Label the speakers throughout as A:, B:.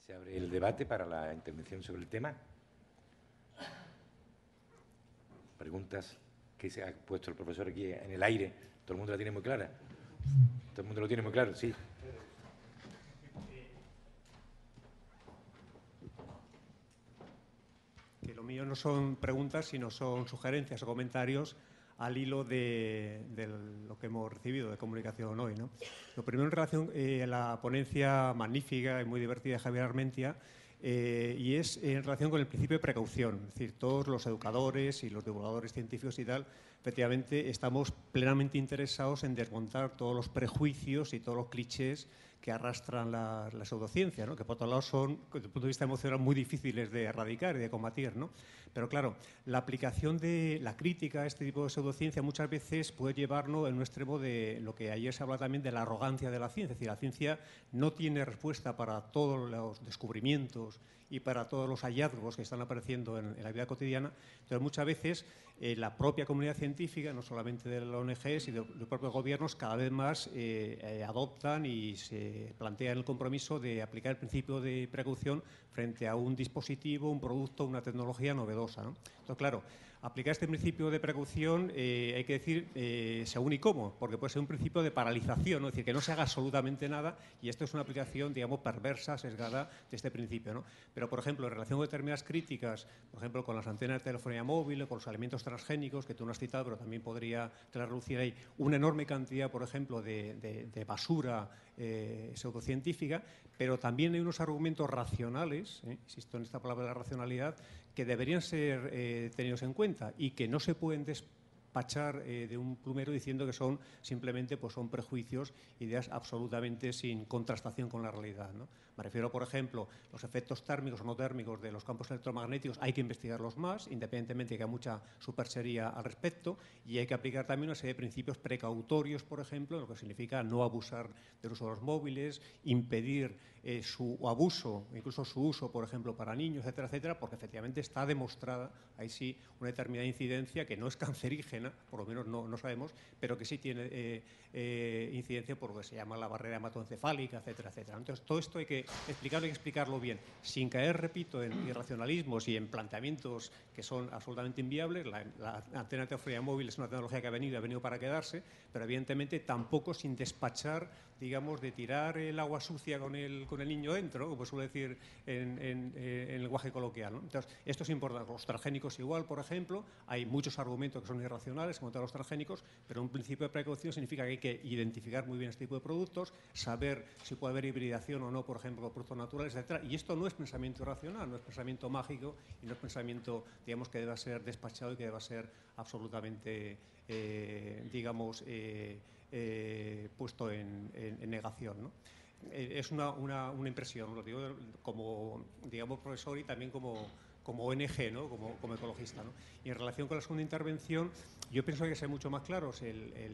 A: Se abre el debate para la intervención sobre el tema. Preguntas que se ha puesto el profesor aquí en el aire. ¿Todo el mundo la tiene muy clara? ¿Todo el mundo lo tiene muy claro? Sí.
B: Que lo mío no son preguntas, sino son sugerencias o comentarios al hilo de lo que hemos recibido de comunicación hoy, ¿no? Lo primero en relación a la ponencia magnífica y muy divertida de Javier Armentia, y es en relación con el principio de precaución. Es decir, todos los educadores y los divulgadores científicos y tal, efectivamente, estamos plenamente interesados en desmontar todos los prejuicios y todos los clichés que arrastran la pseudociencia, ¿no? Que por otro lado son, desde el punto de vista emocional, muy difíciles de erradicar y de combatir, ¿no? Pero claro, la aplicación de la crítica a este tipo de pseudociencia muchas veces puede llevarnos en un extremo de lo que ayer se habla también de la arrogancia de la ciencia. Es decir, la ciencia no tiene respuesta para todos los descubrimientos y para todos los hallazgos que están apareciendo en la vida cotidiana. Entonces, muchas veces la propia comunidad científica, no solamente de las ONGs y de los propios gobiernos, cada vez más adoptan y se plantean el compromiso de aplicar el principio de precaución frente a un dispositivo, un producto, una tecnología novedosa, ¿no? Entonces, claro, aplicar este principio de precaución hay que decir según y cómo, porque puede ser un principio de paralización, ¿no? Es decir, que no se haga absolutamente nada, y esto es una aplicación, digamos, perversa, sesgada de este principio, ¿no? Pero, por ejemplo, en relación con determinadas críticas, por ejemplo, con las antenas de telefonía móvil, con los alimentos transgénicos, que tú no has citado, pero también podría relucir ahí una enorme cantidad, por ejemplo, de basura pseudocientífica, pero también hay unos argumentos racionales, insisto en esta palabra de la racionalidad, que deberían ser tenidos en cuenta y que no se pueden despachar de un plumero diciendo que son simplemente pues, son prejuicios, ideas absolutamente sin contrastación con la realidad, ¿no? Me refiero, por ejemplo, los efectos térmicos o no térmicos de los campos electromagnéticos, hay que investigarlos más, independientemente de que haya mucha superchería al respecto, y hay que aplicar también una serie de principios precautorios, por ejemplo, lo que significa no abusar del uso de los móviles, impedir su abuso, incluso su uso, por ejemplo, para niños, etcétera, etcétera, porque efectivamente está demostrada, ahí sí, una determinada incidencia que no es cancerígena, por lo menos no sabemos, pero que sí tiene incidencia por lo que se llama la barrera hematoencefálica, etcétera, etcétera. Entonces, todo esto hay que explicarlo bien, sin caer, repito, en irracionalismos y en planteamientos que son absolutamente inviables. La antena de telefonía móvil es una tecnología que ha venido para quedarse, pero evidentemente tampoco sin despachar, digamos, de tirar el agua sucia con el niño dentro, como suele decir en el lenguaje coloquial, ¿no? Entonces, esto es importante. Los transgénicos igual, por ejemplo, hay muchos argumentos que son irracionales contra los transgénicos, pero un principio de precaución significa que hay que identificar muy bien este tipo de productos, saber si puede haber hibridación o no, por ejemplo, con productos naturales, etcétera. Y esto no es pensamiento racional, no es pensamiento mágico y no es pensamiento, digamos, que deba ser despachado y que deba ser absolutamente, digamos, puesto en negación, ¿no? Es una impresión, lo digo como, digamos, profesor y también como ONG, ¿no? como ecologista, ¿no? Y en relación con la segunda intervención, yo pienso que hay que ser mucho más claros.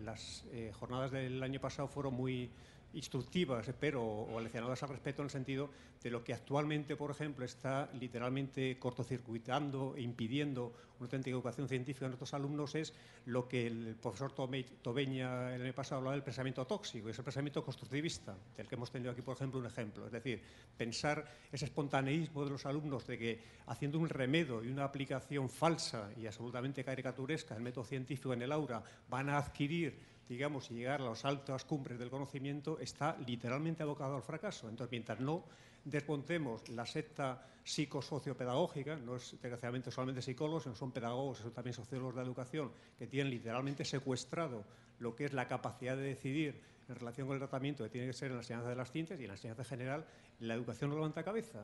B: Las jornadas del año pasado fueron muy instructivas, espero, o leccionadas al respecto, en el sentido de lo que actualmente, por ejemplo, está literalmente cortocircuitando e impidiendo una auténtica educación científica en nuestros alumnos, es lo que el profesor Tobeña el año pasado hablaba del pensamiento tóxico, es el pensamiento constructivista, del que hemos tenido aquí, por ejemplo, un ejemplo. Es decir, pensar ese espontaneísmo de los alumnos de que haciendo un remedio y una aplicación falsa y absolutamente caricaturesca del método científico en el aula van a adquirir, digamos, y llegar a las altas cumbres del conocimiento, está literalmente abocado al fracaso. Entonces, mientras no desmontemos la secta psicosociopedagógica, no es desgraciadamente solamente psicólogos, sino son pedagogos, son también sociólogos de la educación, que tienen literalmente secuestrado lo que es la capacidad de decidir en relación con el tratamiento que tiene que ser en la enseñanza de las ciencias y en la enseñanza general. La educación no levanta cabeza.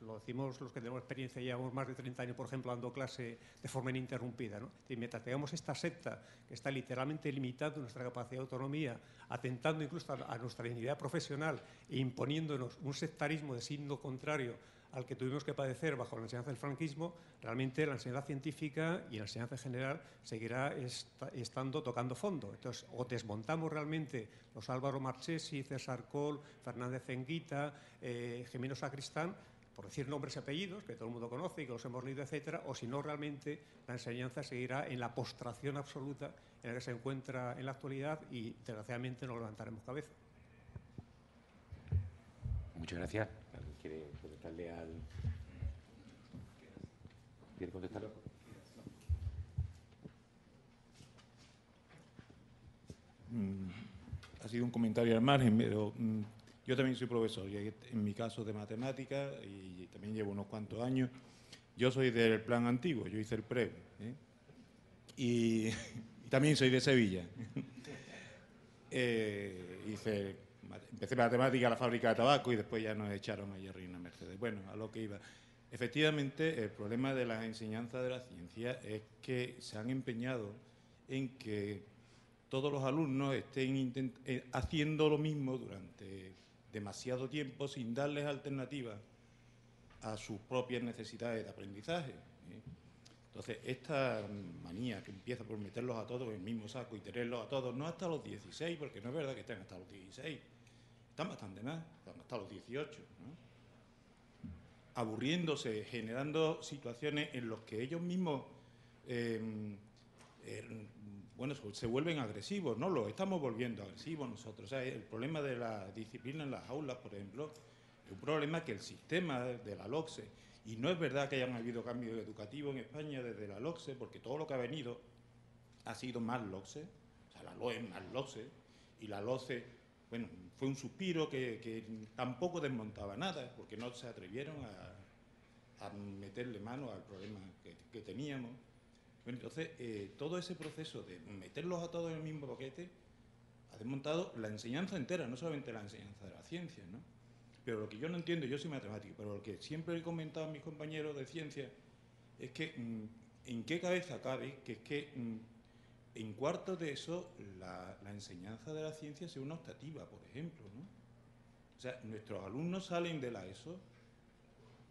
B: Lo decimos los que tenemos experiencia, llevamos más de 30 años, por ejemplo, dando clase de forma ininterrumpida, ¿no? Y mientras tengamos esta secta que está literalmente limitando nuestra capacidad de autonomía, atentando incluso a nuestra dignidad profesional e imponiéndonos un sectarismo de signo contrario al que tuvimos que padecer bajo la enseñanza del franquismo, realmente la enseñanza científica y la enseñanza general seguirá estando tocando fondo. Entonces, o desmontamos realmente los Álvaro Marchesi, César Coll, Fernández Enguita, Jimeno Sacristán, por decir nombres y apellidos, que todo el mundo conoce y que los hemos leído, etcétera, o si no, realmente la enseñanza seguirá en la postración absoluta en la que se encuentra en la actualidad y, desgraciadamente, no levantaremos cabeza.
A: Muchas gracias. quiere contestarle al... ¿Quiere contestarlo?
C: Ha sido un comentario al margen, pero yo también soy profesor, y en mi caso de matemáticas, y también llevo unos cuantos años. Yo soy del plan antiguo, yo hice el PREP, y también soy de Sevilla. Empecé matemática a la fábrica de tabaco y después ya nos echaron allí a Reina Mercedes. Bueno, a lo que iba. Efectivamente, el problema de las enseñanzas de la ciencia es que se han empeñado en que todos los alumnos estén haciendo lo mismo durante demasiado tiempo sin darles alternativas a sus propias necesidades de aprendizaje. Entonces, esta manía que empieza por meterlos a todos en el mismo saco y tenerlos a todos, no hasta los 16, porque no es verdad que estén hasta los 16, están bastante más, están hasta los 18, ¿no? Aburriéndose, generando situaciones en las que ellos mismos se vuelven agresivos, ¿no? Los estamos volviendo agresivos nosotros. O sea, el problema de la disciplina en las aulas, por ejemplo, es un problema que el sistema de la LOCSE, y no es verdad que hayan habido cambios educativos en España desde la LOCSE, porque todo lo que ha venido ha sido más LOCSE, o sea, la LOE es más LOCSE, y la LOCSE, bueno, fue un suspiro que tampoco desmontaba nada, porque no se atrevieron a meterle mano al problema que teníamos. Bueno, entonces, todo ese proceso de meterlos a todos en el mismo paquete ha desmontado la enseñanza entera, no solamente la enseñanza de la ciencia, ¿no? Pero lo que yo no entiendo, yo soy matemático, pero lo que siempre he comentado a mis compañeros de ciencia es que en qué cabeza cabe que es que en cuarto de eso la enseñanza de la ciencia sea una optativa, por ejemplo, ¿no? O sea, nuestros alumnos salen de la ESO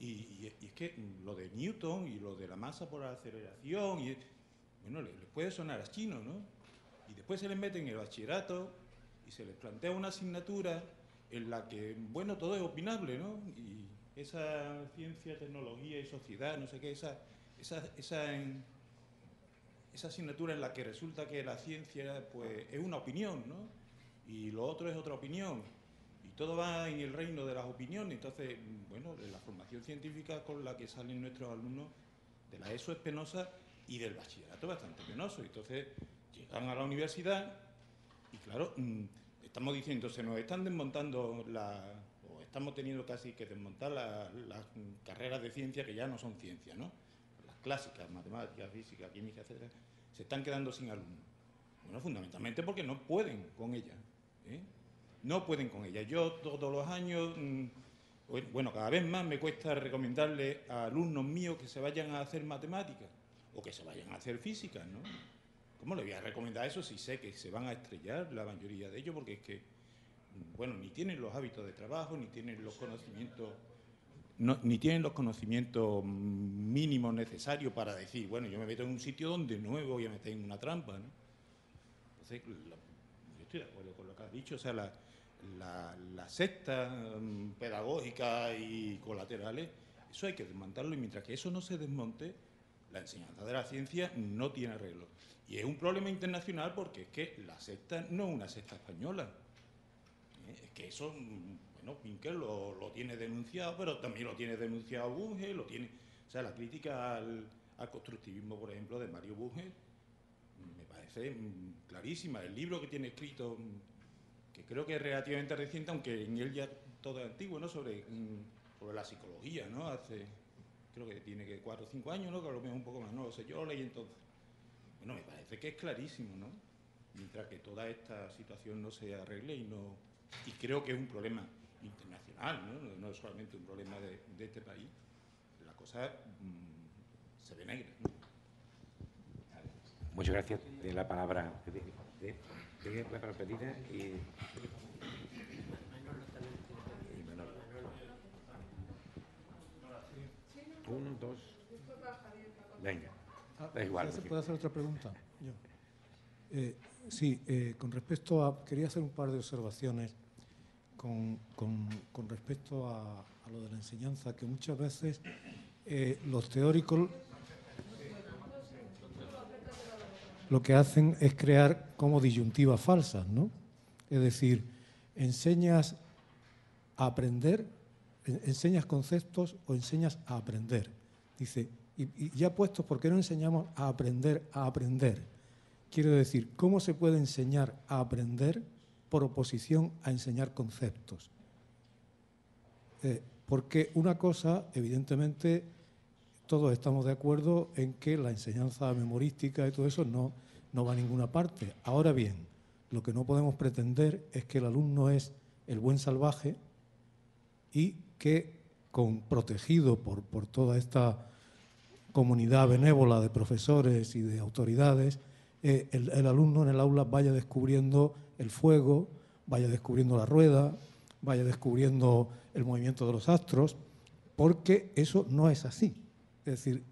C: y es que lo de Newton y lo de la masa por aceleración, bueno, les puede sonar a chino, ¿no? Y después se les mete en el bachillerato y se les plantea una asignatura en la que, bueno, todo es opinable, ¿no? Y esa ciencia, tecnología y sociedad, no sé qué, esa asignatura en la que resulta que la ciencia, pues, es una opinión, ¿no? Y lo otro es otra opinión. Y todo va en el reino de las opiniones. Entonces, bueno, de la formación científica con la que salen nuestros alumnos de la ESO es penosa y del bachillerato bastante penoso. Entonces, llegan a la universidad y, claro, estamos diciendo, se nos están desmontando o estamos teniendo casi que desmontar las carreras de ciencia que ya no son ciencia, ¿no? Las clásicas, matemáticas, física, química, etcétera, se están quedando sin alumnos. Bueno, fundamentalmente porque no pueden con ellas, ¿eh? No pueden con ella. Yo todos los años, bueno, cada vez más me cuesta recomendarle a alumnos míos que se vayan a hacer matemáticas o que se vayan a hacer física, ¿no? ¿Cómo le voy a recomendar eso si sé que se van a estrellar la mayoría de ellos? Porque es que, bueno, ni tienen los hábitos de trabajo, ni tienen los conocimientos, ni tienen los conocimientos mínimos necesarios para decir, bueno, yo me meto en un sitio donde no me voy a meter en una trampa, ¿no? Entonces, yo estoy de acuerdo con lo que has dicho, o sea, la secta pedagógica y colaterales, eso hay que desmontarlo, y mientras que eso no se desmonte, la enseñanza de la ciencia no tiene arreglo. Y es un problema internacional porque es que la secta no es una secta española. Es que eso, bueno, Pinker lo tiene denunciado, pero también lo tiene denunciado Bunge, o sea, la crítica al constructivismo, por ejemplo, de Mario Bunge, me parece clarísima. El libro que tiene escrito, que creo que es relativamente reciente, aunque en él ya todo es antiguo, ¿no? Sobre la psicología, ¿no? Creo que tiene que 4 o 5 años, ¿no? Que a lo mejor un poco más, no lo sé, yo lo leí entonces. Bueno, me parece que es clarísimo, ¿no? Mientras que toda esta situación no se arregle y creo que es un problema internacional, ¿no? No es solamente un problema de este país, la cosa se ve negra, ¿no?
A: Muchas gracias. Tiene la palabra la palabra pedida y Manolo. 1, 2. Venga. Da igual.
D: ¿Puedo hacer otra pregunta? Sí, con respecto a... Quería hacer un par de observaciones con respecto a lo de la enseñanza, que muchas veces los teóricos lo que hacen es crear como disyuntivas falsas, ¿no? Es decir, enseñas a aprender ¿Enseñas conceptos o enseñas a aprender? Dice, y ya puestos, ¿por qué no enseñamos a aprender a aprender? Quiero decir, ¿cómo se puede enseñar a aprender por oposición a enseñar conceptos? Porque una cosa, evidentemente, todos estamos de acuerdo en que la enseñanza memorística y todo eso no va a ninguna parte. Ahora bien, lo que no podemos pretender es que el alumno es el buen salvaje y que, protegido por toda esta comunidad benévola de profesores y de autoridades, el alumno en el aula vaya descubriendo el fuego, vaya descubriendo la rueda, vaya descubriendo el movimiento de los astros, porque eso no es así. Es decir,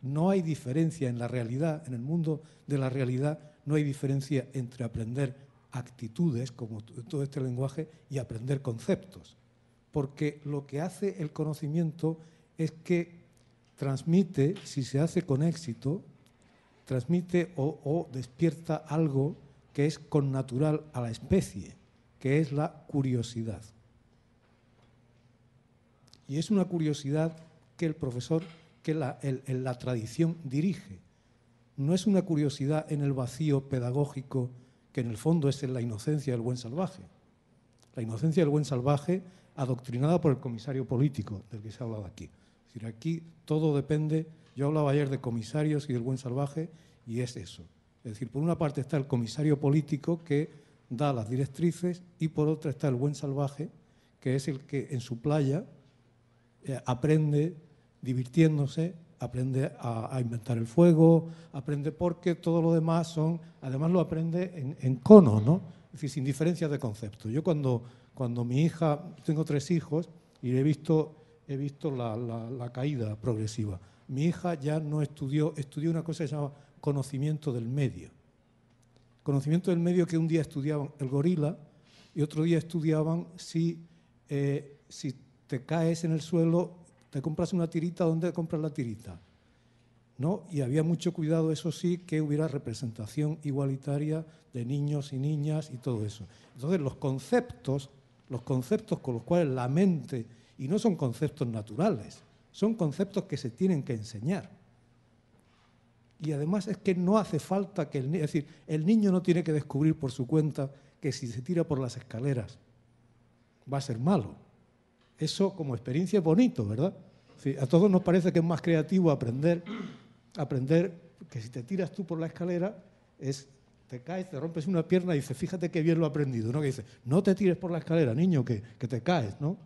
D: no hay diferencia en la realidad, en el mundo de la realidad, no hay diferencia entre aprender actitudes, como todo este lenguaje, y aprender conceptos. Porque lo que hace el conocimiento es que transmite, si se hace con éxito, transmite o despierta algo que es connatural a la especie, que es la curiosidad. Y es una curiosidad que el profesor, que la tradición dirige. No es una curiosidad en el vacío pedagógico, que en el fondo es en la inocencia del buen salvaje. La inocencia del buen salvaje adoctrinada por el comisario político, del que se ha hablado aquí. Es decir, aquí todo depende. Yo hablaba ayer de comisarios y del buen salvaje, y es eso. Es decir, por una parte está el comisario político que da las directrices, y por otra está el buen salvaje, que es el que en su playa aprende divirtiéndose, aprende a inventar el fuego, aprende, porque todo lo demás además lo aprende en cono, ¿no? Es decir, sin diferencias de concepto. Yo cuando mi hija, tengo 3 hijos y he visto la caída progresiva. Mi hija ya no estudió una cosa que se llama conocimiento del medio. Conocimiento del medio, que un día estudiaban el gorila y otro día estudiaban si te caes en el suelo, te compras una tirita, ¿dónde compras la tirita? ¿No? Y había mucho cuidado, eso sí, que hubiera representación igualitaria de niños y niñas y todo eso. Entonces, los conceptos con los cuales la mente, y no son conceptos naturales, son conceptos que se tienen que enseñar. Y además es que no hace falta que es decir, el niño no tiene que descubrir por su cuenta que si se tira por las escaleras va a ser malo. Eso como experiencia es bonito, ¿verdad? Sí, a todos nos parece que es más creativo aprender que si te tiras tú por la escalera, te caes, te rompes una pierna y dices, fíjate qué bien lo he aprendido, ¿no? Que dice, no te tires por la escalera, niño, que te caes, ¿no?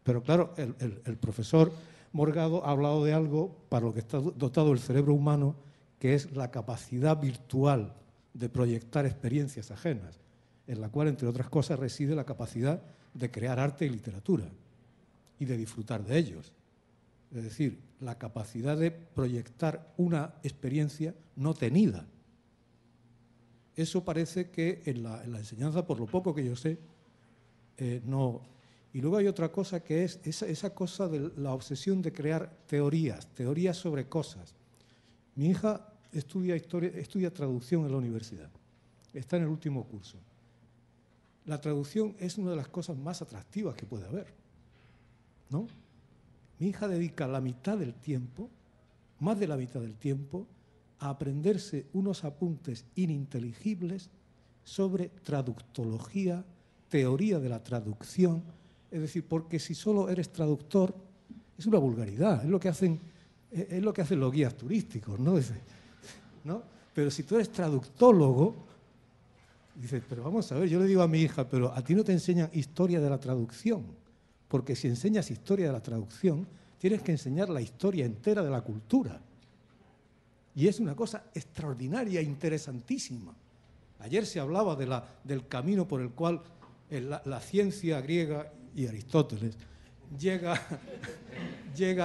D: Pero claro, el profesor Morgado ha hablado de algo para lo que está dotado el cerebro humano, que es la capacidad virtual de proyectar experiencias ajenas, en la cual, entre otras cosas, reside la capacidad de crear arte y literatura y de disfrutar de ellos. Es decir, la capacidad de proyectar una experiencia no tenida. Eso parece que en la enseñanza, por lo poco que yo sé, no. Y luego hay otra cosa, que es esa cosa de la obsesión de crear teorías sobre cosas. Mi hija estudia traducción en la universidad. Está en el último curso. La traducción es una de las cosas más atractivas que puede haber, ¿no? Mi hija dedica la mitad del tiempo, más de la mitad del tiempo, a aprenderse unos apuntes ininteligibles sobre traductología, teoría de la traducción. Es decir, porque si solo eres traductor, es una vulgaridad, es lo que hacen los guías turísticos, ¿no? ¿No? Pero si tú eres traductólogo, dices, pero vamos a ver, yo le digo a mi hija, pero a ti no te enseñan historia de la traducción, porque si enseñas historia de la traducción, tienes que enseñar la historia entera de la cultura. Y es una cosa extraordinaria, interesantísima. Ayer se hablaba del camino por el cual la ciencia griega y Aristóteles llega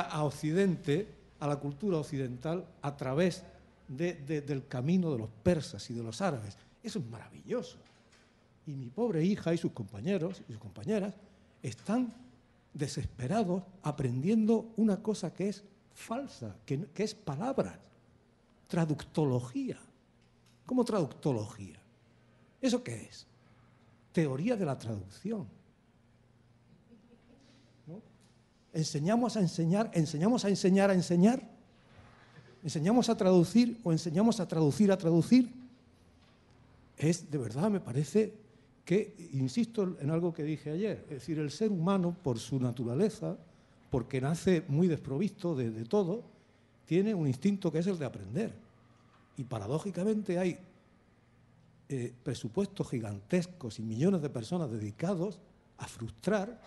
D: a Occidente, a la cultura occidental, a través del camino de los persas y de los árabes. Eso es maravilloso. Y mi pobre hija y sus compañeros y sus compañeras están desesperados aprendiendo una cosa que es falsa, que es palabras. Traductología. ¿Cómo traductología? ¿Eso qué es? Teoría de la traducción, ¿no? ¿Enseñamos a enseñar? ¿Enseñamos a enseñar a enseñar? ¿Enseñamos a traducir o enseñamos a traducir a traducir? Es, de verdad, me parece que, insisto en algo que dije ayer, es decir, el ser humano, por su naturaleza, porque nace muy desprovisto de todo, tiene un instinto que es el de aprender. Y paradójicamente hay presupuestos gigantescos y millones de personas dedicados a frustrar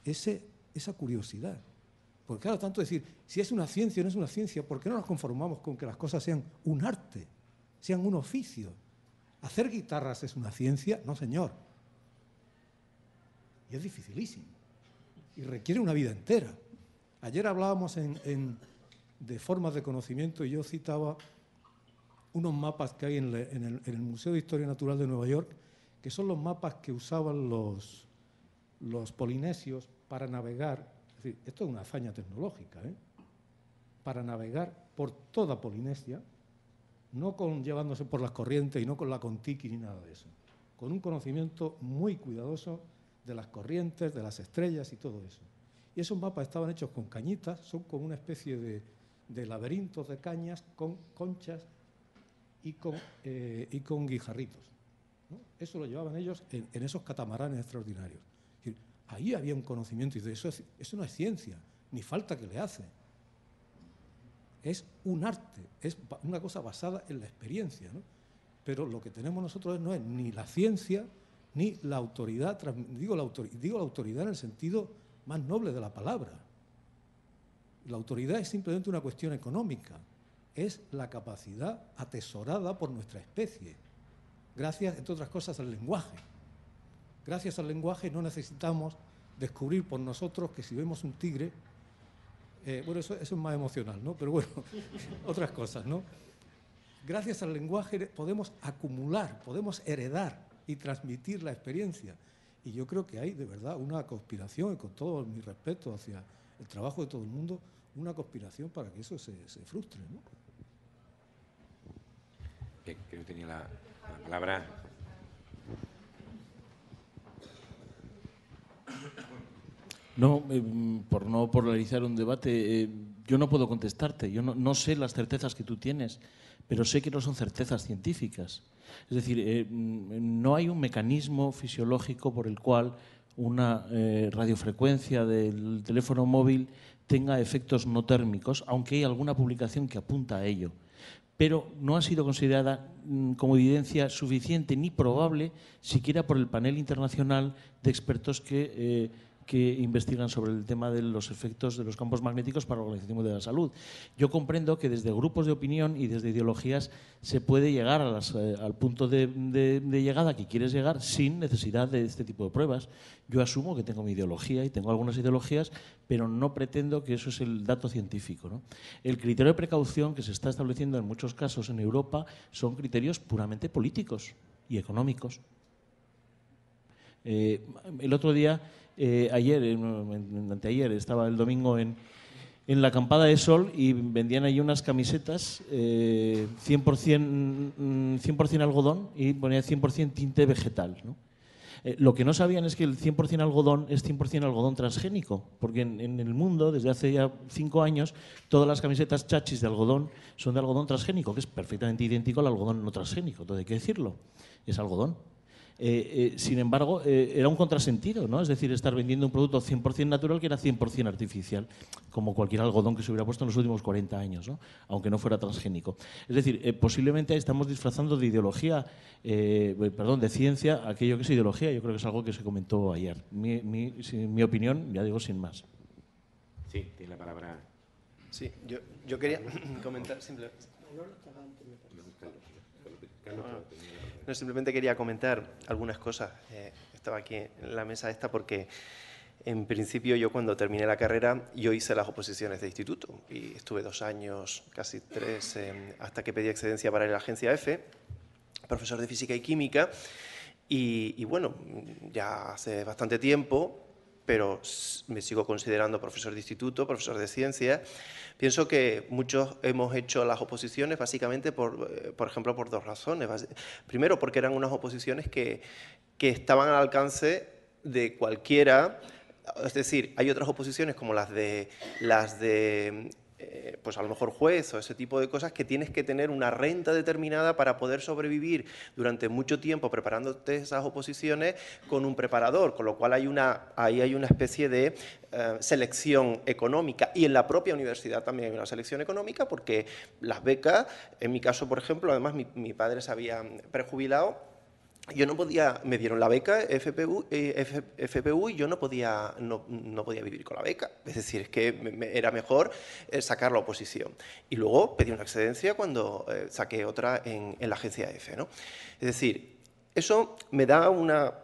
D: esa curiosidad. Porque claro, tanto decir, si es una ciencia o no es una ciencia, ¿por qué no nos conformamos con que las cosas sean un arte, sean un oficio? ¿Hacer guitarras es una ciencia? No, señor. Y es dificilísimo. Y requiere una vida entera. Ayer hablábamos de formas de conocimiento y yo citaba unos mapas que hay en el Museo de Historia Natural de Nueva York, que son los mapas que usaban los polinesios para navegar. Es decir, esto es una hazaña tecnológica, para navegar por toda Polinesia, no llevándose por las corrientes y no con la Kon-Tiki ni nada de eso, con un conocimiento muy cuidadoso de las corrientes, de las estrellas y todo eso. Y esos mapas estaban hechos con cañitas, son como una especie de laberintos de cañas con conchas y con guijarritos, ¿no? Eso lo llevaban ellos en esos catamaranes extraordinarios. Es decir, ahí había un conocimiento y de eso no es ciencia, ni falta que le hace. Es un arte, es una cosa basada en la experiencia, ¿no? Pero lo que tenemos nosotros no es ni la ciencia ni la autoridad, digo la autoridad en el sentido más noble de la palabra. La autoridad es simplemente una cuestión económica, es la capacidad atesorada por nuestra especie, gracias, entre otras cosas, al lenguaje. Gracias al lenguaje no necesitamos descubrir por nosotros que si vemos un tigre, bueno, eso es más emocional, ¿no? Pero bueno, otras cosas, ¿no? Gracias al lenguaje podemos acumular, podemos heredar y transmitir la experiencia. Y yo creo que hay, de verdad, una conspiración, y con todo mi respeto hacia el trabajo de todo el mundo, una conspiración para que eso se frustre, ¿no?
A: Bien, creo que tenía la palabra.
E: No, por no polarizar un debate, yo no puedo contestarte. Yo no sé las certezas que tú tienes, pero sé que no son certezas científicas. Es decir, no hay un mecanismo fisiológico por el cual una radiofrecuencia del teléfono móvil tenga efectos no térmicos, aunque hay alguna publicación que apunta a ello. Pero no ha sido considerada como evidencia suficiente ni probable, siquiera por el panel internacional de expertos que investigan sobre el tema de los efectos de los campos magnéticos para la Organización Mundial de la Salud. Yo comprendo que desde grupos de opinión y desde ideologías se puede llegar al punto de llegada que quieres llegar sin necesidad de este tipo de pruebas. Yo asumo que tengo mi ideología y tengo algunas ideologías, pero no pretendo que eso es el dato científico, ¿no? El criterio de precaución que se está estableciendo en muchos casos en Europa son criterios puramente políticos y económicos. El otro día, anteayer, estaba el domingo en la Acampada de Sol y vendían ahí unas camisetas 100% algodón y ponía 100% tinte vegetal, ¿no? Lo que no sabían es que el 100% algodón es 100% algodón transgénico, porque en el mundo, desde hace ya 5 años, todas las camisetas chachis de algodón son de algodón transgénico, que es perfectamente idéntico al algodón no transgénico, todo hay que decirlo, es algodón. Sin embargo, era un contrasentido, ¿no? Es decir, estar vendiendo un producto 100% natural que era 100% artificial, como cualquier algodón que se hubiera puesto en los últimos 40 años, ¿no? Aunque no fuera transgénico. Es decir, posiblemente estamos disfrazando de ideología, de ciencia, aquello que es ideología. Yo creo que es algo que se comentó ayer. Mi opinión, ya digo, sin más.
A: Sí, tiene la palabra.
F: Sí, yo quería comentar simplemente. No, simplemente quería comentar algunas cosas. Estaba aquí en la mesa esta porque, en principio, yo cuando terminé la carrera, yo hice las oposiciones de instituto y estuve 2 años, casi 3, hasta que pedí excedencia para ir a la agencia EFE, profesor de física y química. Y bueno, ya hace bastante tiempo, pero me sigo considerando profesor de instituto, profesor de ciencia. Pienso que muchos hemos hecho las oposiciones básicamente, por ejemplo, por 2 razones. Primero, porque eran unas oposiciones que estaban al alcance de cualquiera Es decir, hay otras oposiciones como las de pues a lo mejor juez o ese tipo de cosas, que tienes que tener una renta determinada para poder sobrevivir durante mucho tiempo preparándote esas oposiciones con un preparador, con lo cual ahí hay una especie de selección económica, y en la propia universidad también hay una selección económica, porque las becas, en mi caso, por ejemplo, además mi padre se había prejubilado. Yo no podía, me dieron la beca FPU y yo no podía vivir con la beca. Es decir, es que era mejor sacar la oposición. Y luego pedí una excedencia cuando saqué otra en la agencia EFE, ¿no? Es decir, eso me da una,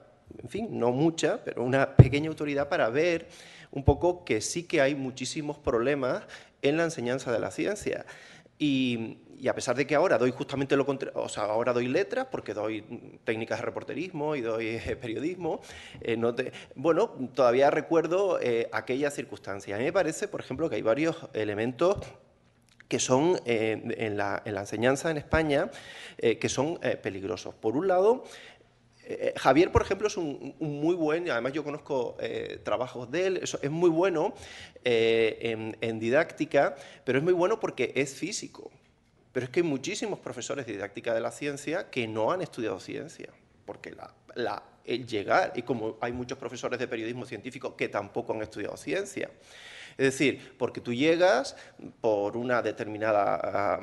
F: en fin, no mucha, pero una pequeña autoridad para ver un poco que sí que hay muchísimos problemas en la enseñanza de la ciencia. Y a pesar de que ahora doy justamente lo contrario, o sea, ahora doy letras porque doy técnicas de reporterismo y doy periodismo, bueno, todavía recuerdo aquella circunstancia. A mí me parece, por ejemplo, que hay varios elementos que son en la enseñanza en España que son peligrosos. Por un lado, Javier, por ejemplo, es un muy buen, además yo conozco trabajos de él, es muy bueno en didáctica, pero es muy bueno porque es físico. Pero es que hay muchísimos profesores de didáctica de la ciencia que no han estudiado ciencia, porque el llegar, y como hay muchos profesores de periodismo científico que tampoco han estudiado ciencia. Es decir, porque tú llegas de una determinada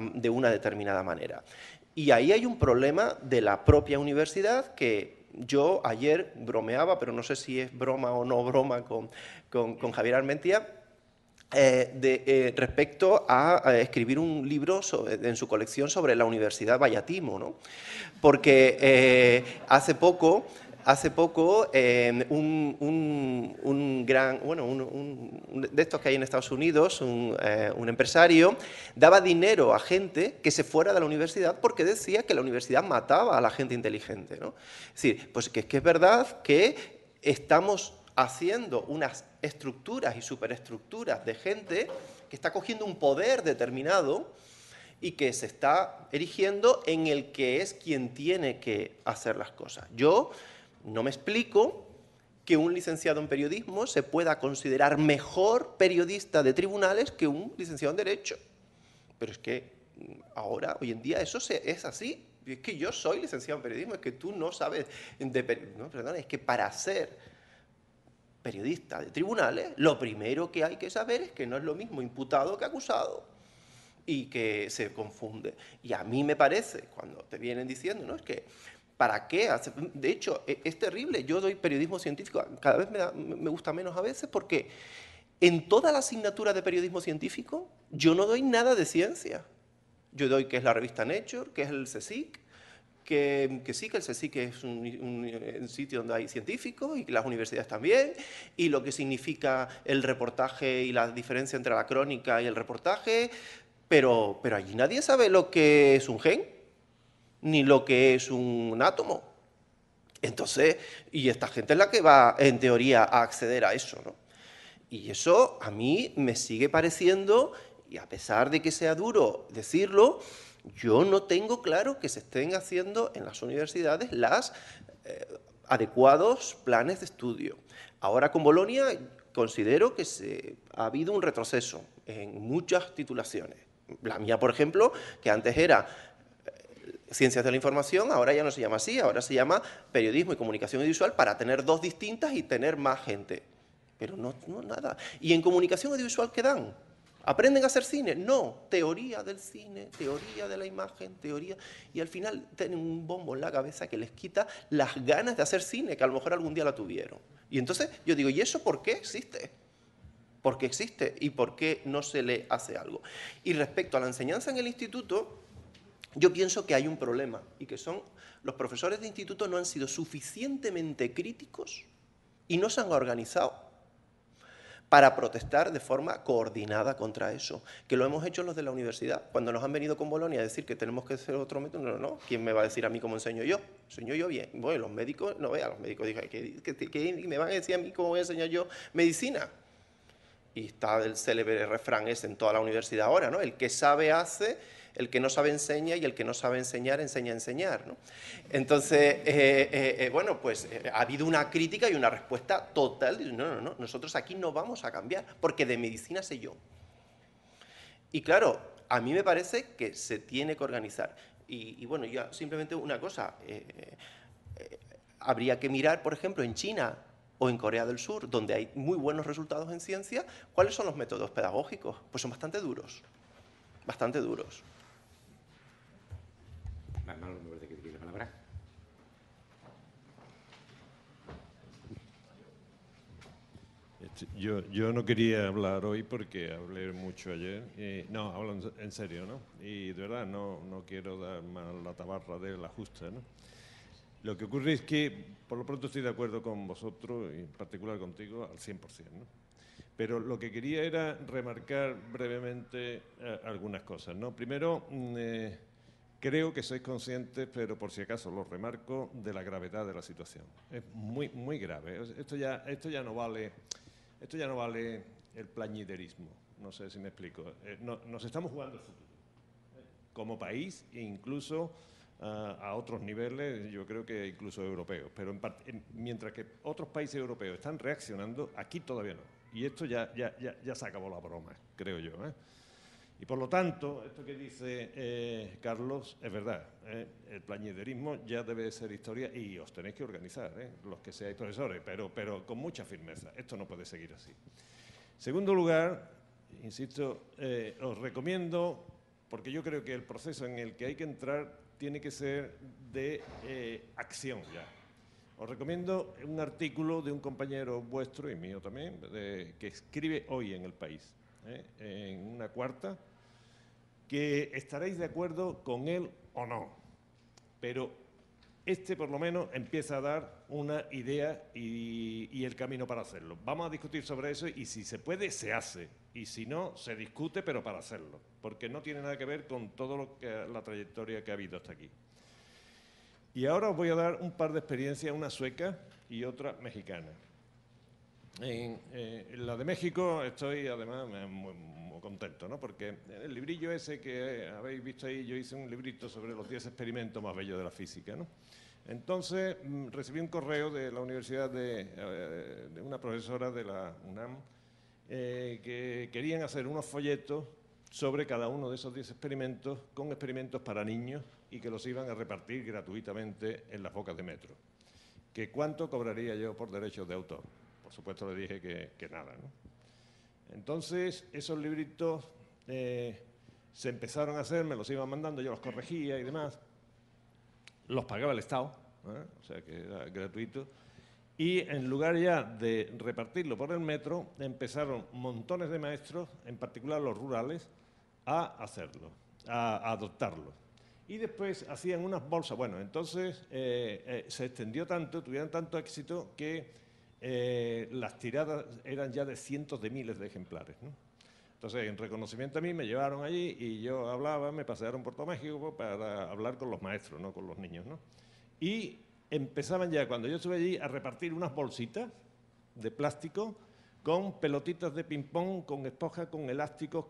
F: manera. Y ahí hay un problema de la propia universidad que yo ayer bromeaba, pero no sé si es broma o no broma con Javier Armentia, respecto a escribir un libro en su colección sobre la Universidad Vallatimo, ¿no? Porque hace poco un gran, bueno, de estos que hay en Estados Unidos, un empresario, daba dinero a gente que se fuera de la universidad porque decía que la universidad mataba a la gente inteligente, ¿no? Es decir, pues que es verdad que estamos haciendo unas estructuras y superestructuras de gente que está cogiendo un poder determinado y que se está erigiendo en el que es quien tiene que hacer las cosas. Yo no me explico que un licenciado en periodismo se pueda considerar mejor periodista de tribunales que un licenciado en Derecho. Pero es que ahora, hoy en día, eso es así. Es que yo soy licenciado en periodismo, es que tú no sabes no, perdón, es que para ser periodista de tribunales, lo primero que hay que saber es que no es lo mismo imputado que acusado y que se confunde. Y a mí me parece, cuando te vienen diciendo, ¿no? Es que ¿para qué? De hecho, es terrible. Yo doy periodismo científico, cada vez me gusta menos a veces, porque en toda la asignatura de periodismo científico yo no doy nada de ciencia. Yo doy qué es la revista Nature, qué es el CSIC, que sí, que el CSIC es un sitio donde hay científicos y las universidades también, y lo que significa el reportaje y la diferencia entre la crónica y el reportaje, pero allí nadie sabe lo que es un gen, ni lo que es un átomo. Entonces, y esta gente es la que va, en teoría, a acceder a eso, ¿no? Y eso a mí me sigue pareciendo, y a pesar de que sea duro decirlo, yo no tengo claro que se estén haciendo en las universidades los adecuados planes de estudio. Ahora con Bolonia considero que ha habido un retroceso en muchas titulaciones. La mía, por ejemplo, que antes era Ciencias de la Información, ahora ya no se llama así, ahora se llama Periodismo y Comunicación Audiovisual para tener dos distintas y tener más gente. Pero no nada. ¿Y en Comunicación Audiovisual qué dan? ¿Aprenden a hacer cine? No, teoría del cine, teoría de la imagen, teoría... Y al final tienen un bombo en la cabeza que les quita las ganas de hacer cine, que a lo mejor algún día la tuvieron. Y entonces yo digo, ¿y eso por qué existe? ¿Por qué existe? ¿Y por qué no se le hace algo? Y respecto a la enseñanza en el instituto, yo pienso que hay un problema, y que son los profesores de instituto no han sido suficientemente críticos y no se han organizado para protestar de forma coordinada contra eso, que lo hemos hecho los de la universidad. Cuando nos han venido con Bolonia a decir que tenemos que hacer otro método, no, ¿quién me va a decir a mí cómo enseño yo? Enseño yo bien. Bueno, los médicos, no vea, los médicos dije, ¿qué me van a decir a mí cómo voy a enseñar yo medicina? Y está el célebre refrán ese en toda la universidad ahora, ¿no? El que sabe hace, El que no sabe enseña y el que no sabe enseñar, enseña a enseñar, ¿no? Entonces, bueno, pues ha habido una crítica y una respuesta total. No, nosotros aquí no vamos a cambiar, porque de medicina sé yo. Y claro, a mí me parece que se tiene que organizar. Y bueno, ya simplemente una cosa, habría que mirar, por ejemplo, en China o en Corea del Sur, donde hay muy buenos resultados en ciencia, ¿cuáles son los métodos pedagógicos? Pues son bastante duros, bastante duros.
A: Manolo, me parece que tiene la palabra.
G: Yo no quería hablar hoy porque hablé mucho ayer. No, hablo en serio, ¿no? Y de verdad no quiero dar más la tabarra de la justa, ¿no? Lo que ocurre es que, por lo pronto, estoy de acuerdo con vosotros, y en particular contigo, al 100%, ¿no? Pero lo que quería era remarcar brevemente algunas cosas, ¿no? Primero, creo que sois conscientes, pero por si acaso lo remarco, de la gravedad de la situación. Es muy, muy grave. Esto ya no vale el plañiderismo. No sé si me explico. Nos estamos jugando el futuro. Como país e incluso a otros niveles, yo creo que incluso europeos. Pero mientras que otros países europeos están reaccionando, aquí todavía no. Y esto ya se acabó la broma, creo yo, ¿eh? Y por lo tanto, esto que dice Carlos es verdad. El plañiderismo ya debe ser historia y os tenéis que organizar, los que seáis profesores, pero con mucha firmeza. Esto no puede seguir así. Segundo lugar, insisto, os recomiendo, porque yo creo que el proceso en el que hay que entrar tiene que ser de acción ya. Os recomiendo un artículo de un compañero vuestro y mío también, que escribe hoy en El País, en una cuarta, que estaréis de acuerdo con él o no, pero por lo menos empieza a dar una idea y el camino para hacerlo. Vamos a discutir sobre eso y si se puede, se hace. Y si no, se discute, pero para hacerlo, porque no tiene nada que ver con todo la trayectoria que ha habido hasta aquí. Y ahora os voy a dar un par de experiencias, una sueca y otra mexicana. En la de México estoy además muy contento, ¿no? Porque el librillo ese que habéis visto ahí, yo hice un librito sobre los 10 experimentos más bellos de la física, ¿no? Entonces recibí un correo de la universidad de una profesora de la UNAM que querían hacer unos folletos sobre cada uno de esos 10 experimentos, con experimentos para niños y que los iban a repartir gratuitamente en las bocas de metro. ¿Que cuánto cobraría yo por derechos de autor? Por supuesto le dije que nada, ¿no? Entonces esos libritos se empezaron a hacer, me los iban mandando, yo los corregía y demás. Los pagaba el Estado, o sea que era gratuito. Y en lugar ya de repartirlo por el metro, empezaron montones de maestros, en particular los rurales, a hacerlo, a adoptarlo. Y después hacían unas bolsas. Bueno, entonces se extendió tanto, tuvieron tanto éxito que las tiradas eran ya de cientos de miles de ejemplares, ¿no? Entonces, en reconocimiento a mí, me llevaron allí y yo hablaba, me pasearon por todo México para hablar con los maestros, no con los niños, ¿no? Y empezaban ya, cuando yo estuve allí, a repartir unas bolsitas de plástico con pelotitas de ping-pong, con esponjas, con elásticos,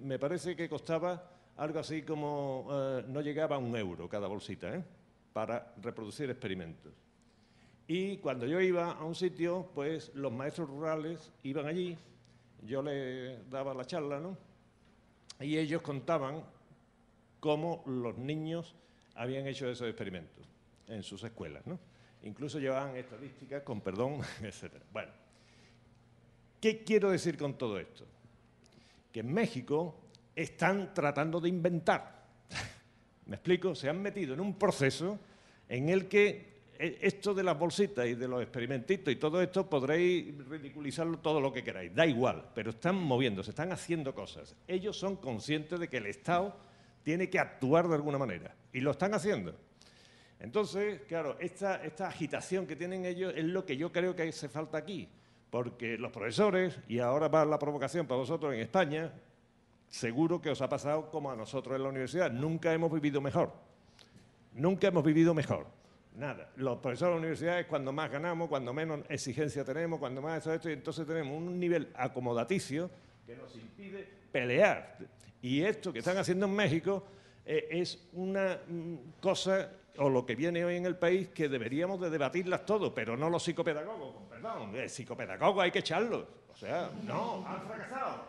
G: me parece que costaba algo así como, no llegaba a €1 cada bolsita, para reproducir experimentos. Y cuando yo iba a un sitio, pues los maestros rurales iban allí, yo les daba la charla, ¿no? Y ellos contaban cómo los niños habían hecho esos experimentos en sus escuelas, ¿no? Incluso llevaban estadísticas con perdón, etc. Bueno, ¿qué quiero decir con todo esto? Que en México están tratando de inventar. ¿Me explico? Se han metido en un proceso en el que esto de las bolsitas y de los experimentitos y todo esto podréis ridiculizarlo todo lo que queráis, da igual, pero están moviéndose, están haciendo cosas. Ellos son conscientes de que el Estado tiene que actuar de alguna manera y lo están haciendo. Entonces, claro, esta agitación que tienen ellos es lo que yo creo que hace falta aquí, porque los profesores, y ahora va la provocación para vosotros en España, seguro que os ha pasado como a nosotros en la universidad, nunca hemos vivido mejor, nunca hemos vivido mejor. Nada. Los profesores de la universidad es cuando más ganamos, cuando menos exigencia tenemos, cuando más esto, y entonces tenemos un nivel acomodaticio que nos impide pelear. Y esto que están haciendo en México es una cosa, o lo que viene hoy en el país, que deberíamos de debatirlas todo, pero no los psicopedagogos, con perdón, psicopedagogos hay que echarlos. O sea, no,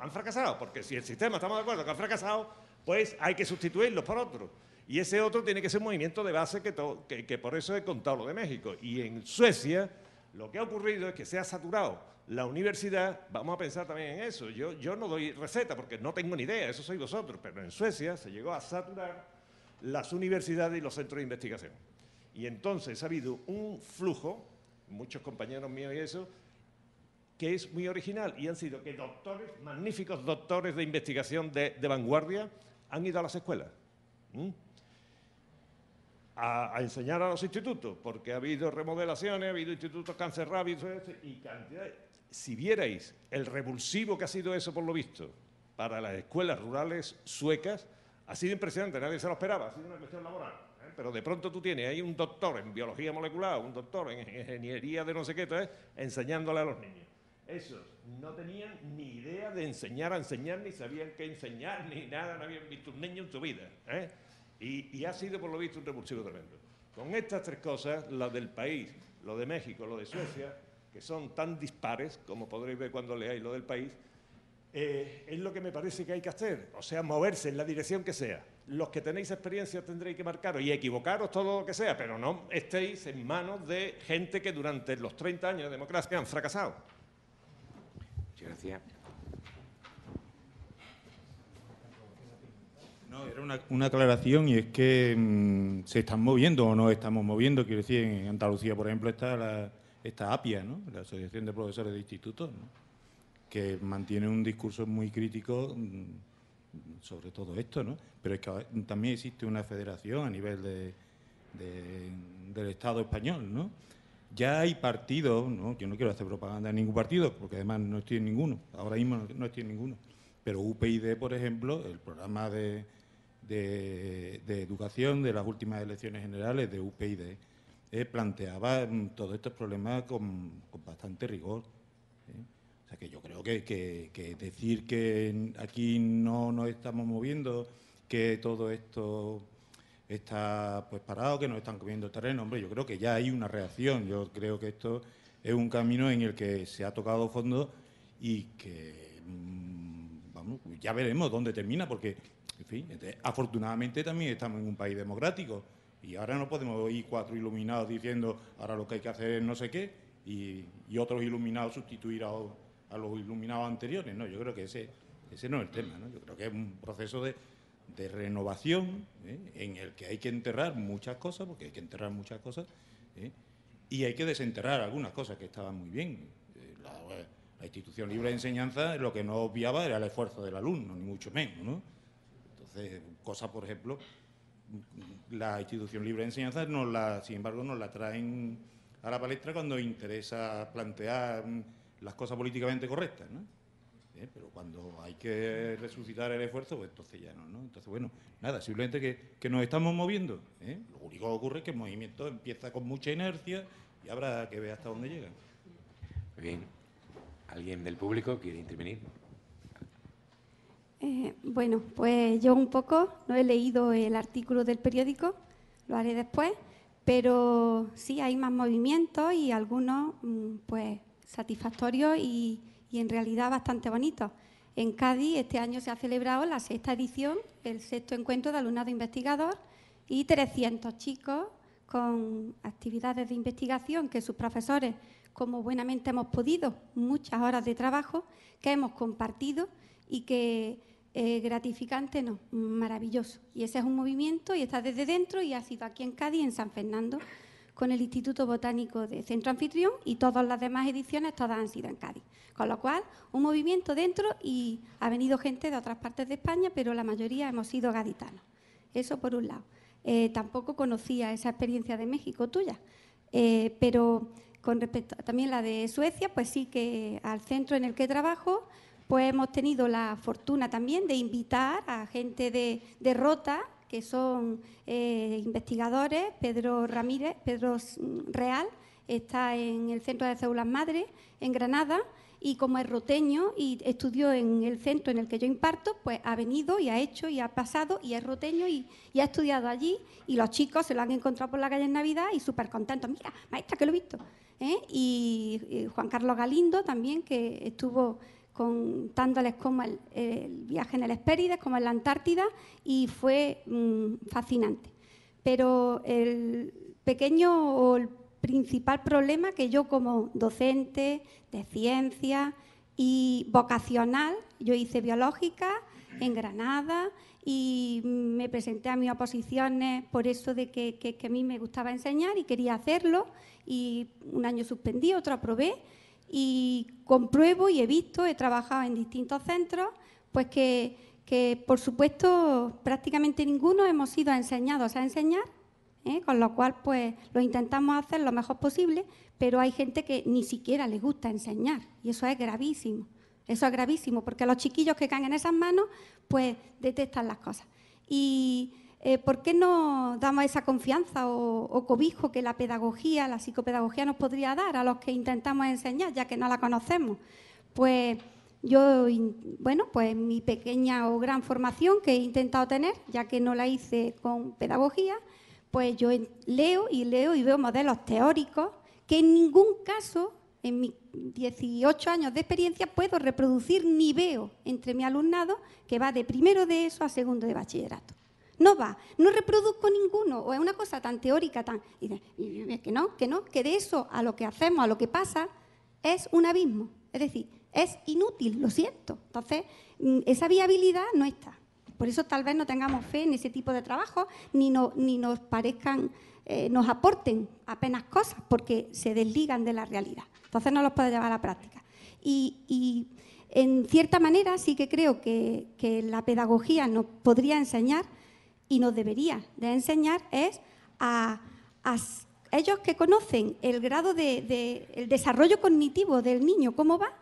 G: han fracasado, porque si el sistema, estamos de acuerdo que ha fracasado, pues hay que sustituirlos por otros. Y ese otro tiene que ser un movimiento de base que por eso he contado lo de México. Y en Suecia lo que ha ocurrido es que se ha saturado la universidad. Vamos a pensar también en eso. Yo no doy receta porque no tengo ni idea, eso sois vosotros, pero en Suecia se llegó a saturar las universidades y los centros de investigación. Y entonces ha habido un flujo, muchos compañeros míos y eso, que es muy original, y han sido que doctores, magníficos doctores de investigación de vanguardia, han ido a las escuelas a enseñar a los institutos, porque ha habido remodelaciones, ha habido institutos que han cerrado, y cantidad. Si vierais el revulsivo que ha sido eso, por lo visto, para las escuelas rurales suecas, ha sido impresionante, nadie se lo esperaba, ha sido una cuestión laboral. Pero de pronto tú tienes ahí un doctor en biología molecular, un doctor en ingeniería de no sé qué, enseñándole a los niños. Esos no tenían ni idea de enseñar a enseñar, ni sabían qué enseñar, ni nada, no habían visto un niño en su vida. Y ha sido, por lo visto, un revulsivo tremendo. Con estas tres cosas, lo del país, lo de México, lo de Suecia, que son tan dispares, como podréis ver cuando leáis lo del país, es lo que me parece que hay que hacer. O sea, moverse en la dirección que sea. Los que tenéis experiencia tendréis que marcaros y equivocaros todo lo que sea, pero no estéis en manos de gente que durante los 30 años de democracia han fracasado.
A: Muchas gracias.
H: No, era una aclaración, y es que se están moviendo o no estamos moviendo. Quiero decir, en Andalucía, por ejemplo, está APIA, ¿no?, la Asociación de Profesores de Institutos, ¿no?, que mantiene un discurso muy crítico sobre todo esto, ¿no? Pero es que también existe una federación a nivel del Estado español, ¿no? Ya hay partidos, ¿no? Yo no quiero hacer propaganda de ningún partido, porque además no estoy en ninguno, ahora mismo no estoy en ninguno. Pero UPyD, por ejemplo, el programa de educación de las últimas elecciones generales de UPyD, planteaba todos estos problemas con bastante rigor. O sea que yo creo que decir que aquí no nos estamos moviendo, que todo esto está pues parado, que nos están comiendo terreno, hombre, yo creo que ya hay una reacción. Yo creo que esto es un camino en el que se ha tocado fondo y que vamos, ya veremos dónde termina, porque, en fin, afortunadamente también estamos en un país democrático y ahora no podemos oír cuatro iluminados diciendo ahora lo que hay que hacer es no sé qué y otros iluminados sustituir a los iluminados anteriores. No, yo creo que ese no es el tema, ¿no? Yo creo que es un proceso de renovación, en el que hay que enterrar muchas cosas, porque hay que enterrar muchas cosas, y hay que desenterrar algunas cosas que estaban muy bien. La institución libre de enseñanza lo que no obviaba era el esfuerzo del alumno, ni mucho menos, ¿no? Entonces, cosas, por ejemplo, la institución libre de enseñanza, sin embargo, nos la traen a la palestra cuando interesa plantear las cosas políticamente correctas, ¿no? Pero cuando hay que resucitar el esfuerzo, pues entonces ya no, ¿no? Entonces, bueno, nada, simplemente que nos estamos moviendo, ¿eh? Lo único que ocurre es que el movimiento empieza con mucha inercia y habrá que ver hasta dónde llega.
A: Muy bien. ¿Alguien del público quiere intervenir?
I: Bueno, pues yo un poco, no he leído el artículo del periódico, lo haré después, pero sí hay más movimientos y algunos, pues, satisfactorios y en realidad bastante bonitos. En Cádiz este año se ha celebrado la 6ª edición, el 6º encuentro de alumnado investigador, y 300 chicos con actividades de investigación que sus profesores, como buenamente hemos podido, muchas horas de trabajo que hemos compartido y que gratificante, no, maravilloso. Y ese es un movimiento y está desde dentro y ha sido aquí en Cádiz, en San Fernando, con el Instituto Botánico de Centro Anfitrión, y todas las demás ediciones, todas han sido en Cádiz. Con lo cual, un movimiento dentro, y ha venido gente de otras partes de España, pero la mayoría hemos sido gaditanos. Eso por un lado. Tampoco conocía esa experiencia de México tuya, pero con respecto también a la de Suecia, pues sí que al centro en el que trabajo, pues hemos tenido la fortuna también de invitar a gente de Rota, que son investigadores. Pedro Real, está en el Centro de Células Madre, en Granada, y como es roteño y estudió en el centro en el que yo imparto, pues ha venido y ha hecho y ha pasado y es roteño y ha estudiado allí, y los chicos se lo han encontrado por la calle en Navidad y súper contentos. Mira, maestra, que lo he visto. Y Juan Carlos Galindo también, que estuvo contándoles cómo el viaje en el Hespérides, como en la Antártida, y fue fascinante. Pero el pequeño o el principal problema que yo, como docente de ciencia y vocacional, yo hice biológica en Granada y me presenté a mis oposiciones por eso de que a mí me gustaba enseñar y quería hacerlo, y un año suspendí, otro aprobé, y compruebo y he visto, he trabajado en distintos centros, pues que por supuesto prácticamente ninguno hemos sido enseñados a enseñar, con lo cual pues lo intentamos hacer lo mejor posible, pero hay gente que ni siquiera les gusta enseñar, y eso es gravísimo. Eso es gravísimo, porque los chiquillos que caen en esas manos pues detestan las cosas. Y ¿por qué no damos esa confianza o cobijo que la pedagogía, la psicopedagogía nos podría dar a los que intentamos enseñar, ya que no la conocemos? Pues yo, bueno, pues mi pequeña o gran formación que he intentado tener, ya que no la hice con pedagogía, pues yo leo y veo modelos teóricos que en ningún caso, en mis 18 años de experiencia, puedo reproducir ni veo entre mi alumnado, que va de primero de ESO a segundo de bachillerato. No va, no reproduzco ninguno, o es una cosa tan teórica, y que de eso a lo que hacemos, a lo que pasa, es un abismo. Es decir, es inútil, lo siento. Entonces, esa viabilidad no está. Por eso tal vez no tengamos fe en ese tipo de trabajo, ni nos parezcan, nos aporten apenas cosas, porque se desligan de la realidad. Entonces no los puede llevar a la práctica. Y en cierta manera sí que creo que la pedagogía nos podría enseñar y nos debería de enseñar es a ellos que conocen el grado el desarrollo cognitivo del niño, cómo va,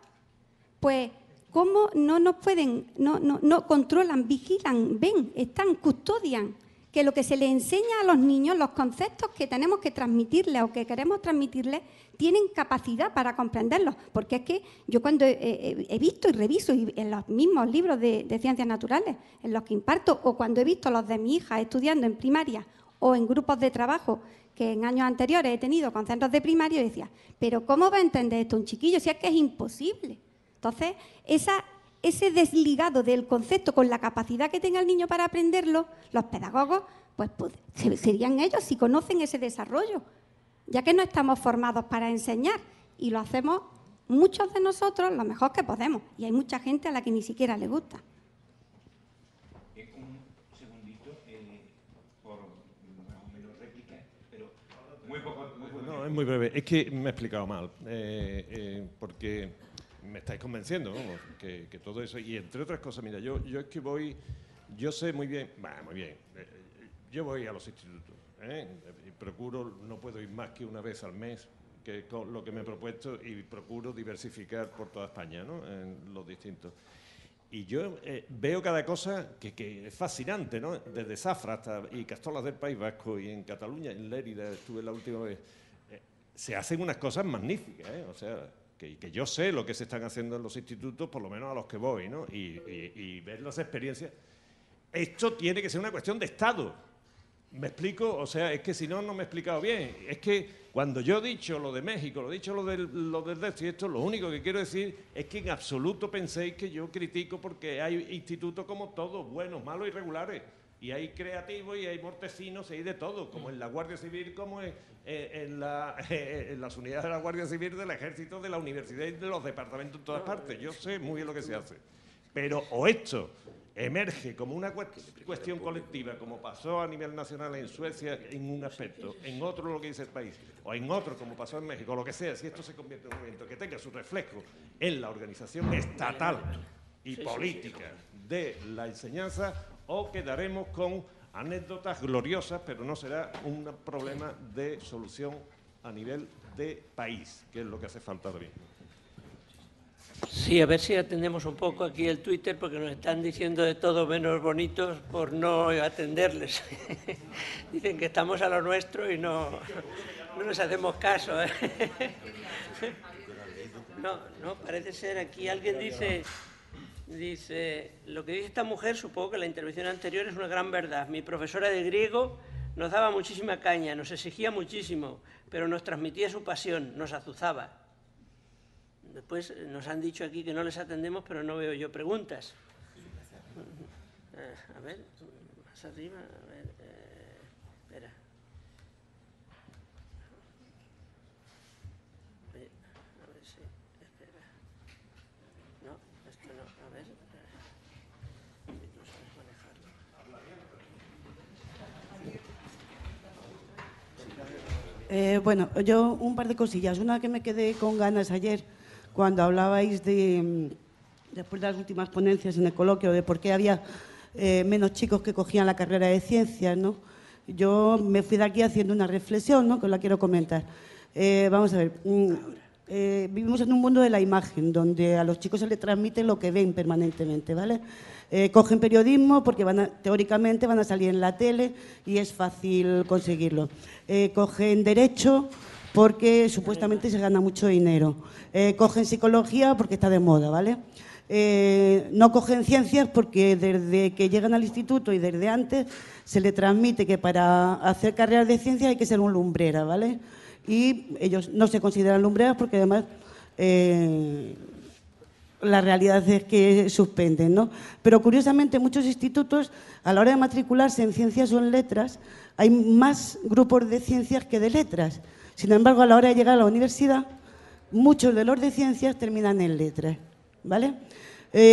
I: pues cómo no nos pueden, no controlan, vigilan, ven, custodian, que lo que se les enseña a los niños, los conceptos que tenemos que transmitirles o que queremos transmitirles, tienen capacidad para comprenderlos. Porque es que yo cuando he visto y reviso y en los mismos libros de ciencias naturales en los que imparto, o cuando he visto los de mi hija estudiando en primaria o en grupos de trabajo que en años anteriores he tenido con centros de primaria, yo decía, pero ¿cómo va a entender esto un chiquillo si es que es imposible? Entonces, ese desligado del concepto con la capacidad que tenga el niño para aprenderlo, los pedagogos, pues serían ellos si conocen ese desarrollo, ya que no estamos formados para enseñar y lo hacemos muchos de nosotros lo mejor que podemos, y hay mucha gente a la que ni siquiera le gusta.
A: Un segundito, por más o menos réplica, pero muy poco.
G: No, es muy breve. Es que me he explicado mal, porque me estáis convenciendo, vamos, que todo eso, y entre otras cosas, mira, yo es que yo sé muy bien, yo voy a los institutos, y procuro, no puedo ir más que una vez al mes, que es lo que me he propuesto, y procuro diversificar por toda España, ¿no?, en los distintos. Y yo veo cada cosa que es fascinante, ¿no?, desde Zafra hasta y Castolas del País Vasco, y en Cataluña, en Lérida, estuve la última vez, se hacen unas cosas magníficas, o sea, que yo sé lo que se están haciendo en los institutos, por lo menos a los que voy, ¿no?, y ver las experiencias. Esto tiene que ser una cuestión de Estado. ¿Me explico? O sea, es que si no, no me he explicado bien. Es que cuando yo he dicho lo de México, lo he dicho lo del DESTI, esto, lo único que quiero decir es que en absoluto penséis que yo critico, porque hay institutos como todos, buenos, malos y regulares. Y hay creativos y hay mortecinos y hay de todo, como en la Guardia Civil, como en las unidades de la Guardia Civil, del Ejército, de la Universidad y de los departamentos en todas partes. Yo sé muy bien lo que se hace. Pero o esto emerge como una cuestión colectiva, como pasó a nivel nacional en Suecia en un aspecto, en otro lo que dice el país, o en otro como pasó en México, lo que sea, si esto se convierte en un movimiento que tenga su reflejo en la organización estatal y política de la enseñanza, o quedaremos con anécdotas gloriosas, pero no será un problema de solución a nivel de país, que es lo que hace falta ahora mismo.
J: Sí, a ver si atendemos un poco aquí el Twitter, porque nos están diciendo de todo menos bonitos por no atenderles. Dicen que estamos a lo nuestro y no nos hacemos caso. No, parece ser aquí alguien dice, lo que dice esta mujer, supongo que la intervención anterior es una gran verdad. Mi profesora de griego nos daba muchísima caña, nos exigía muchísimo, pero nos transmitía su pasión, nos azuzaba. Después nos han dicho aquí que no les atendemos, pero no veo yo preguntas. A ver, más arriba, a ver, espera. A ver si, espera. No, esto no, a ver. Si tú sabes manejarlo.
K: Bueno, yo un par de cosillas. Una que me quedé con ganas ayer, cuando hablabais después de las últimas ponencias en el coloquio, de por qué había menos chicos que cogían la carrera de ciencias, ¿no? Yo me fui de aquí haciendo una reflexión, ¿no?, que os la quiero comentar. Vamos a ver, vivimos en un mundo de la imagen, donde a los chicos se les transmite lo que ven permanentemente, ¿vale? Cogen periodismo porque teóricamente van a salir en la tele y es fácil conseguirlo. Cogen derecho porque supuestamente se gana mucho dinero. Cogen psicología porque está de moda, ¿vale? No cogen ciencias porque desde que llegan al instituto y desde antes se le transmite que para hacer carreras de ciencias hay que ser un lumbrera, ¿vale? Y ellos no se consideran lumbreras porque además la realidad es que suspenden, ¿no? Pero curiosamente muchos institutos, a la hora de matricularse en ciencias o en letras, hay más grupos de ciencias que de letras. Sin embargo, a la hora de llegar a la universidad, muchos de los de ciencias terminan en letras, ¿vale?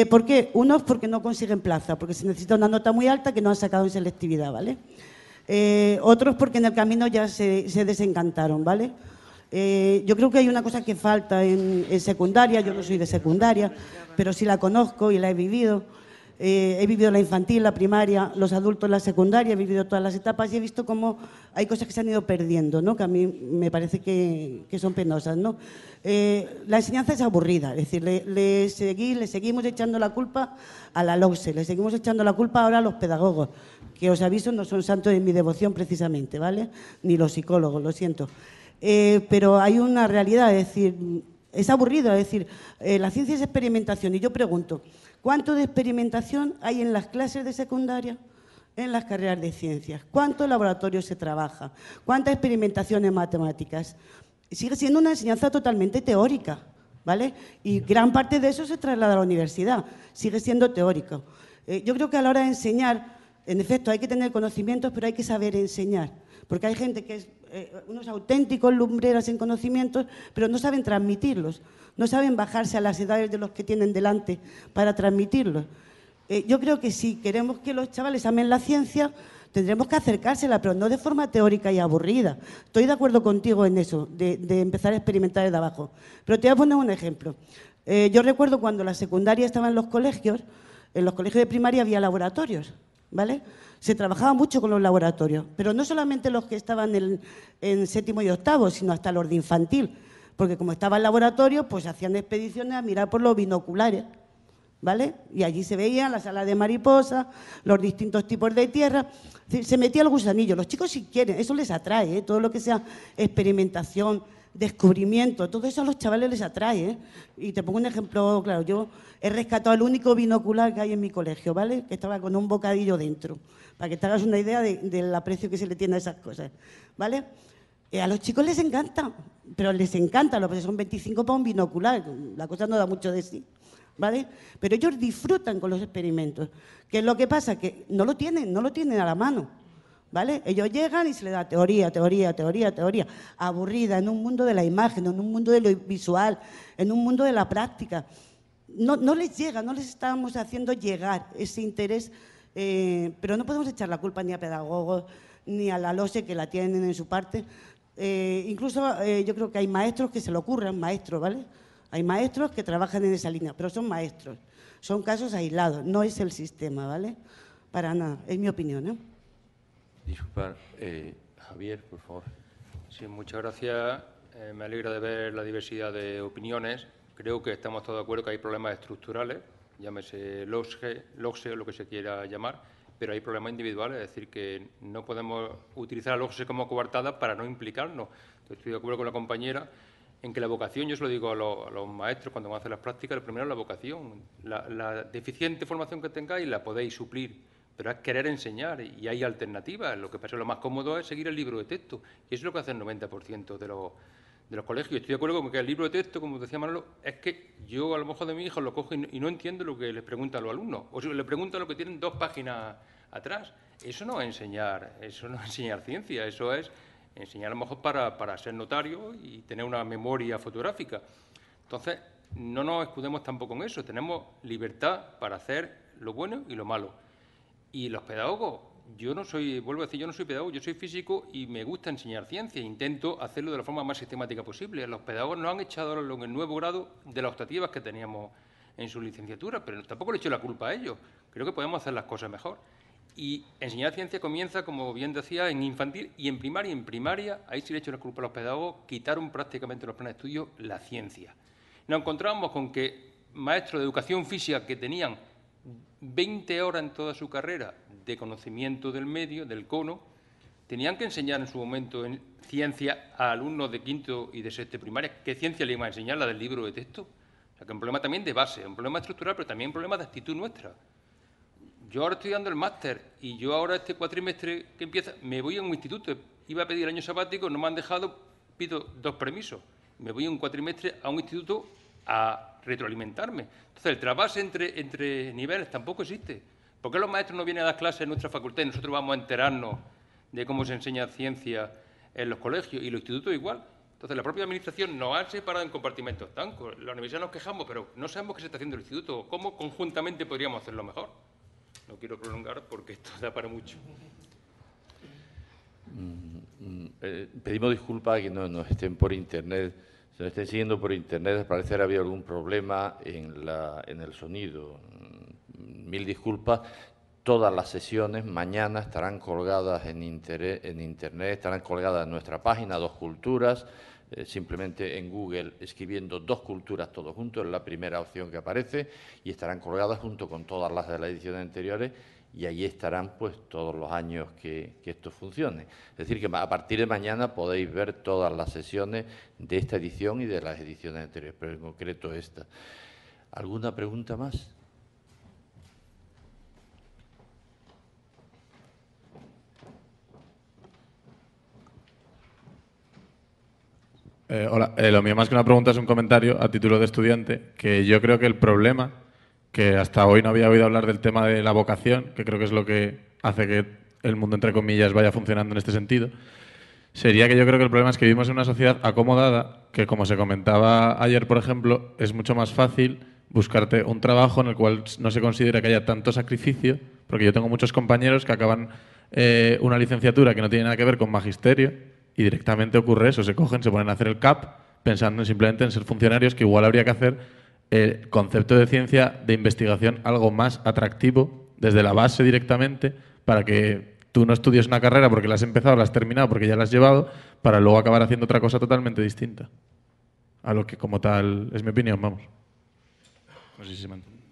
K: ¿Por qué? Unos porque no consiguen plaza, porque se necesita una nota muy alta que no han sacado en selectividad, ¿vale? Otros porque en el camino ya se desencantaron, ¿vale? Yo creo que hay una cosa que falta en secundaria. Yo no soy de secundaria, pero sí la conozco y la he vivido. He vivido la infantil, la primaria, los adultos, la secundaria, he vivido todas las etapas y he visto cómo hay cosas que se han ido perdiendo, ¿no?, que a mí me parece que son penosas, ¿no? La enseñanza es aburrida, es decir, le seguimos echando la culpa a la LOCSE, le seguimos echando la culpa ahora a los pedagogos, que os aviso no son santos de mi devoción precisamente, ¿vale? Ni los psicólogos, lo siento. Pero hay una realidad, es decir, es aburrido, es decir, la ciencia es experimentación y yo pregunto, ¿cuánto de experimentación hay en las clases de secundaria, en las carreras de ciencias? ¿Cuántos laboratorios se trabaja? ¿Cuánta experimentación en matemáticas? Sigue siendo una enseñanza totalmente teórica, ¿vale? Y gran parte de eso se traslada a la universidad, sigue siendo teórico. Yo creo que a la hora de enseñar, en efecto, hay que tener conocimientos, pero hay que saber enseñar, porque hay gente que es unos auténticos lumbreras en conocimientos, pero no saben transmitirlos, no saben bajarse a las edades de los que tienen delante para transmitirlos. Yo creo que si queremos que los chavales amen la ciencia, tendremos que acercársela, pero no de forma teórica y aburrida. Estoy de acuerdo contigo en eso, de empezar a experimentar desde abajo. Pero te voy a poner un ejemplo. Yo recuerdo cuando la secundaria estaba en los colegios de primaria había laboratorios, ¿vale? Se trabajaba mucho con los laboratorios, pero no solamente los que estaban en séptimo y octavo, sino hasta los de infantil, porque como estaba el laboratorio, pues hacían expediciones a mirar por los binoculares, ¿vale? Y allí se veían las alas de mariposa, los distintos tipos de tierra, se metía el gusanillo. Los chicos, si quieren, eso les atrae, ¿eh? Todo lo que sea experimentación, descubrimiento, todo eso a los chavales les atrae, ¿eh? Y te pongo un ejemplo, claro, yo he rescatado el único binocular que hay en mi colegio, ¿vale? Que estaba con un bocadillo dentro, para que te hagas una idea del aprecio que se le tiene a esas cosas, ¿vale? A los chicos les encanta, pero les encanta, lo que son 25 para un binocular, la cosa no da mucho de sí, ¿vale? Pero ellos disfrutan con los experimentos. ¿Qué es lo que pasa? Que no lo tienen a la mano, ¿vale? Ellos llegan y se les da teoría, aburrida, en un mundo de la imagen, en un mundo de lo visual, en un mundo de la práctica. No les llega, no les estamos haciendo llegar ese interés, pero no podemos echar la culpa ni a pedagogos ni a la LOCSE, que la tienen en su parte. Incluso yo creo que hay maestros que se lo ocurran, maestros, ¿vale? Hay maestros que trabajan en esa línea, pero son maestros, son casos aislados, no es el sistema, ¿vale? Para nada, es mi opinión, ¿eh?
L: Disculpad, Javier, por favor. Sí, muchas gracias. Me alegra de ver la diversidad de opiniones. Creo que estamos todos de acuerdo que hay problemas estructurales, llámese LOCSE o lo que se quiera llamar, pero hay problemas individuales, es decir, que no podemos utilizar a LOCSE como coartada para no implicarnos. Estoy de acuerdo con la compañera en que la vocación, yo se lo digo a los maestros cuando van a hacer las prácticas, lo primero es la vocación. La deficiente formación que tengáis la podéis suplir, pero es querer enseñar y hay alternativas. Lo que pasa es que lo más cómodo es seguir el libro de texto, y eso es lo que hace el 90% de los colegios. Estoy de acuerdo con que el libro de texto, como decía Manolo, es que yo a lo mejor de mi hijo lo cojo y no entiendo lo que les preguntan los alumnos, o si le preguntan lo que tienen 2 páginas atrás. Eso no es enseñar ciencia, eso es enseñar a lo mejor para ser notario y tener una memoria fotográfica. Entonces, no nos escudemos tampoco en eso, tenemos libertad para hacer lo bueno y lo malo. Y los pedagogos, vuelvo a decir, yo no soy pedagogo, yo soy físico y me gusta enseñar ciencia, intento hacerlo de la forma más sistemática posible. Los pedagogos nos han echado ahora en el nuevo grado de las optativas que teníamos en su licenciatura, pero tampoco le echo la culpa a ellos, creo que podemos hacer las cosas mejor. Y enseñar ciencia comienza, como bien decía, en infantil y en primaria. En primaria, ahí sí le echo la culpa a los pedagogos, quitaron prácticamente los planes de estudio la ciencia. Nos encontramos con que maestros de educación física que tenían 20 horas en toda su carrera de conocimiento del medio, del cono, tenían que enseñar en su momento en ciencia a alumnos de quinto y de sexto de primaria. ¿Qué ciencia le iban a enseñar? La del libro de texto. O sea, que es un problema también de base, un problema estructural, pero también un problema de actitud nuestra. Yo ahora estoy dando el máster y yo ahora este cuatrimestre que empieza me voy a un instituto. Iba a pedir el año sabático, no me han dejado, pido 2 permisos. Me voy a un cuatrimestre a un instituto a retroalimentarme. Entonces, el trasvase entre niveles tampoco existe. ¿Por qué los maestros no vienen a dar clases en nuestra facultad y nosotros vamos a enterarnos de cómo se enseña ciencia en los colegios y los institutos igual? Entonces, la propia administración nos ha separado en compartimentos estancos. La universidad nos quejamos, pero no sabemos qué se está haciendo en el instituto. ¿Cómo conjuntamente podríamos hacerlo mejor? No quiero prolongar porque esto da para mucho.
M: Pedimos disculpas a quienes nos estén por Internet. Si nos estén siguiendo por Internet, al parecer había algún problema en el sonido. Mil disculpas. Todas las sesiones mañana estarán colgadas en Internet, estarán colgadas en nuestra página, 2 Culturas. Simplemente en Google escribiendo 2 Culturas todos juntos, es la primera opción que aparece, y estarán colgadas junto con todas las de las ediciones anteriores, y allí estarán pues todos los años que esto funcione. Es decir, que a partir de mañana podéis ver todas las sesiones de esta edición y de las ediciones anteriores, pero en concreto esta. ¿Alguna pregunta más?
N: Hola, lo mío más que una pregunta es un comentario a título de estudiante, que yo creo que el problema, que hasta hoy no había oído hablar del tema de la vocación, que creo que es lo que hace que el mundo, entre comillas, vaya funcionando en este sentido, sería que yo creo que el problema es que vivimos en una sociedad acomodada, que como se comentaba ayer, por ejemplo, es mucho más fácil buscarte un trabajo en el cual no se considera que haya tanto sacrificio, porque yo tengo muchos compañeros que acaban una licenciatura que no tiene nada que ver con magisterio, y directamente ocurre eso, se cogen, se ponen a hacer el CAP pensando simplemente en ser funcionarios, que igual habría que hacer el concepto de ciencia de investigación algo más atractivo desde la base directamente, para que tú no estudies una carrera porque la has empezado, la has terminado, porque ya la has llevado, para luego acabar haciendo otra cosa totalmente distinta a lo que como tal es mi opinión, vamos. No sé si se me entiende.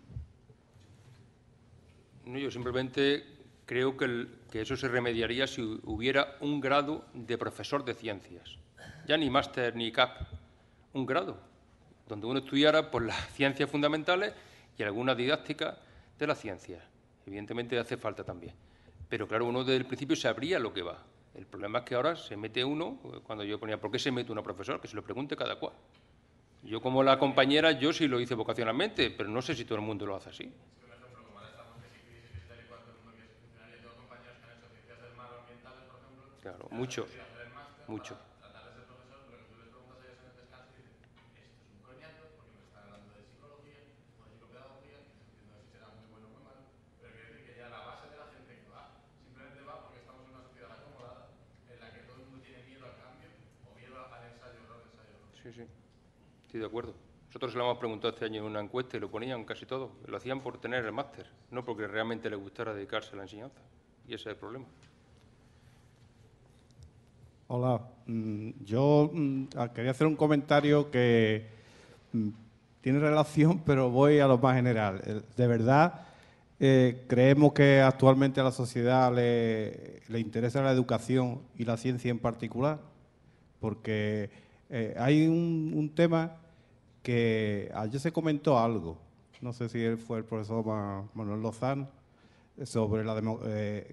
L: No, yo simplemente creo que eso se remediaría si hubiera un grado de profesor de ciencias. Ya ni máster ni CAP, un grado, donde uno estudiara por las ciencias fundamentales y alguna didáctica de las ciencias. Evidentemente hace falta también. Pero claro, uno desde el principio sabría lo que va. El problema es que ahora se mete uno, cuando yo ponía, ¿por qué se mete uno profesor? Que se lo pregunte cada cual. Yo como la compañera, yo sí lo hice vocacionalmente, pero no sé si todo el mundo lo hace así. Claro, mucho. Sí, sí, estoy de acuerdo. Nosotros se lo hemos preguntado este año en una encuesta y lo ponían casi todos. Lo hacían por tener el máster, no porque realmente les gustara dedicarse a la enseñanza. Y ese es el problema.
O: Hola, yo quería hacer un comentario que tiene relación, pero voy a lo más general. De verdad, creemos que actualmente a la sociedad le interesa la educación y la ciencia en particular, porque Hay un tema que ayer se comentó algo, no sé si él fue el profesor Manuel Lozano, sobre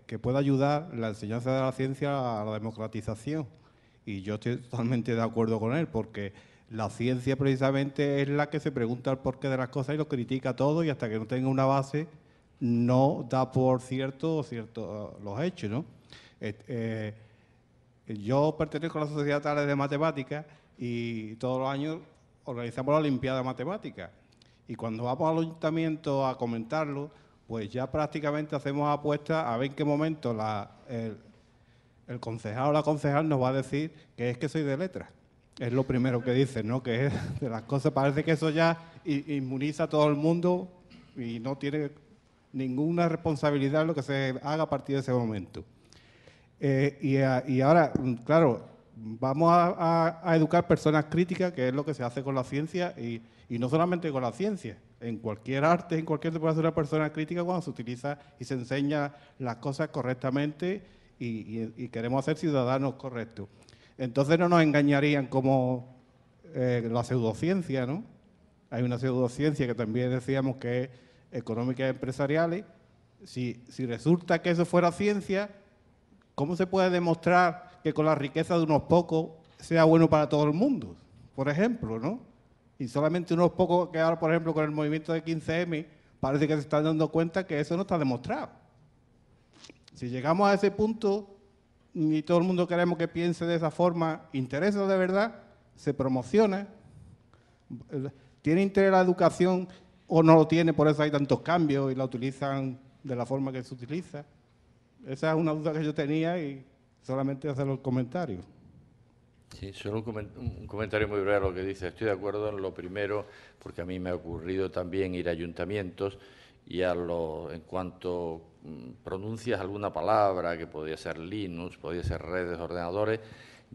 O: que puede ayudar la enseñanza de la ciencia a la democratización. Y yo estoy totalmente de acuerdo con él, porque la ciencia precisamente es la que se pregunta el porqué de las cosas y lo critica todo, y hasta que no tenga una base no da por cierto los hechos, ¿no? Yo pertenezco a la Sociedad Tales de Matemáticas y todos los años organizamos la Olimpiada de Matemáticas. Y cuando vamos al ayuntamiento a comentarlo, pues ya prácticamente hacemos apuestas a ver en qué momento el concejal o la concejal nos va a decir que es que soy de letras. Es lo primero que dicen, ¿no? Que es de las cosas, parece que eso ya inmuniza a todo el mundo y no tiene ninguna responsabilidad en lo que se haga a partir de ese momento. Y ahora, claro, vamos a educar personas críticas, que es lo que se hace con la ciencia, y no solamente con la ciencia. En cualquier arte, en cualquier tipo de una persona crítica cuando se utiliza y se enseña las cosas correctamente y queremos hacer ciudadanos correctos. Entonces no nos engañarían como la pseudociencia, ¿no? Hay una pseudociencia que también decíamos que es económica y empresariales. Si resulta que eso fuera ciencia, ¿cómo se puede demostrar que con la riqueza de unos pocos sea bueno para todo el mundo? Por ejemplo, ¿no? Y solamente unos pocos que ahora, por ejemplo, con el movimiento de 15M, parece que se están dando cuenta que eso no está demostrado. Si llegamos a ese punto y todo el mundo queremos que piense de esa forma, interesa de verdad, se promociona, tiene interés la educación o no lo tiene, por eso hay tantos cambios y la utilizan de la forma que se utiliza. Esa es una duda que yo tenía y solamente hacer el comentario.
M: Sí, solo un comentario muy breve a lo que dice. Estoy de acuerdo en lo primero, porque a mí me ha ocurrido también ir a ayuntamientos y en cuanto pronuncias alguna palabra, que podría ser Linux, podría ser redes, ordenadores,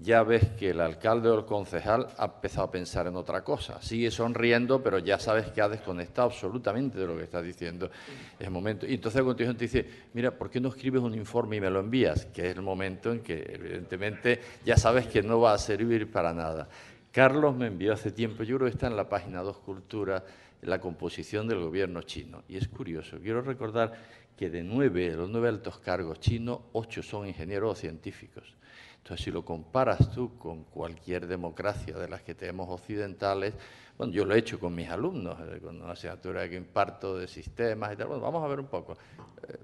M: ya ves que el alcalde o el concejal ha empezado a pensar en otra cosa. Sigue sonriendo, pero ya sabes que ha desconectado absolutamente de lo que estás diciendo en el momento. Y entonces a continuación te dice, mira, ¿por qué no escribes un informe y me lo envías? Que es el momento en que, evidentemente, ya sabes que no va a servir para nada. Carlos me envió hace tiempo, yo creo que está en la página 2 Cultura, la composición del gobierno chino. Y es curioso, quiero recordar que de los 9 altos cargos chinos, 8 son ingenieros o científicos. Entonces, si lo comparas tú con cualquier democracia de las que tenemos occidentales, bueno, yo lo he hecho con mis alumnos, con una asignatura que imparto de sistemas y tal, bueno, vamos a ver un poco,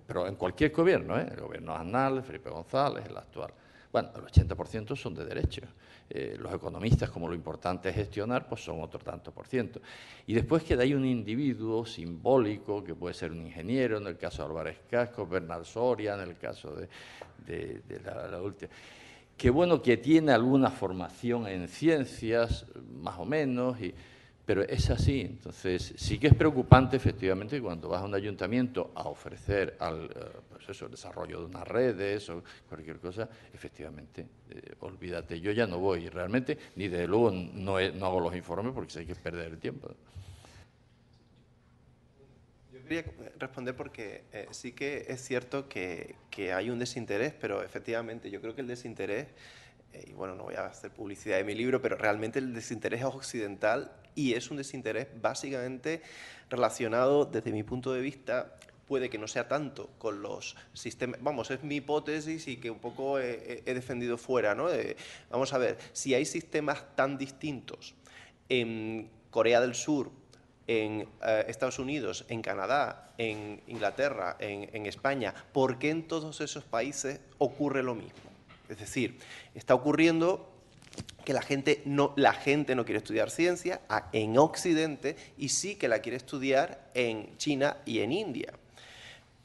M: pero en cualquier gobierno, el gobierno Aznar, Felipe González, el actual, bueno, el 80% son de derecho. Los economistas, como lo importante es gestionar, pues son otro tanto por ciento. Y después queda ahí un individuo simbólico, que puede ser un ingeniero, en el caso de Álvarez Cascos, Bernard Soria, en el caso de la última, que bueno, que tiene alguna formación en ciencias, más o menos, pero es así. Entonces, sí que es preocupante, efectivamente, cuando vas a un ayuntamiento a ofrecer pues el desarrollo de unas redes o cualquier cosa, efectivamente, olvídate, yo ya no voy realmente, ni desde luego no hago los informes porque sé que es perder el tiempo.
F: Quería responder porque sí que es cierto que hay un desinterés, pero efectivamente yo creo que el desinterés, y bueno, no voy a hacer publicidad de mi libro, pero realmente el desinterés es occidental y es un desinterés básicamente relacionado, desde mi punto de vista, puede que no sea tanto con los sistemas, vamos, es mi hipótesis y que un poco he defendido fuera, ¿no? Vamos a ver, si hay sistemas tan distintos en Corea del Sur, en Estados Unidos, en Canadá, en Inglaterra, en España, ¿por qué en todos esos países ocurre lo mismo? Es decir, está ocurriendo que la gente no quiere estudiar ciencia en Occidente y sí que la quiere estudiar en China y en India.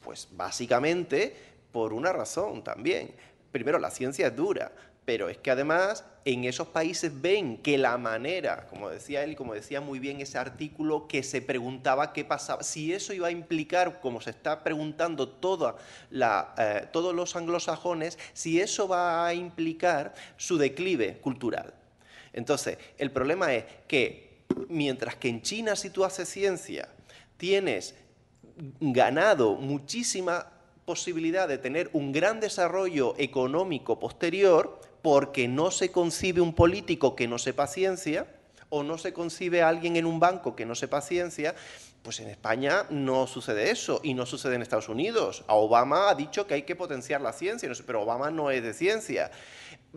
F: Pues básicamente por una razón también. Primero, la ciencia es dura, pero es que además en esos países ven que la manera, como decía él y como decía muy bien ese artículo, que se preguntaba qué pasaba, si eso iba a implicar, como se está preguntando todos los anglosajones, si eso va a implicar su declive cultural. Entonces, el problema es que mientras que en China, si tú haces ciencia, tienes ganado muchísima posibilidad de tener un gran desarrollo económico posterior, porque no se concibe un político que no sepa ciencia, o no se concibe a alguien en un banco que no sepa ciencia, pues en España no sucede eso, y no sucede en Estados Unidos. A Obama ha dicho que hay que potenciar la ciencia, no sé, pero Obama no es de ciencia.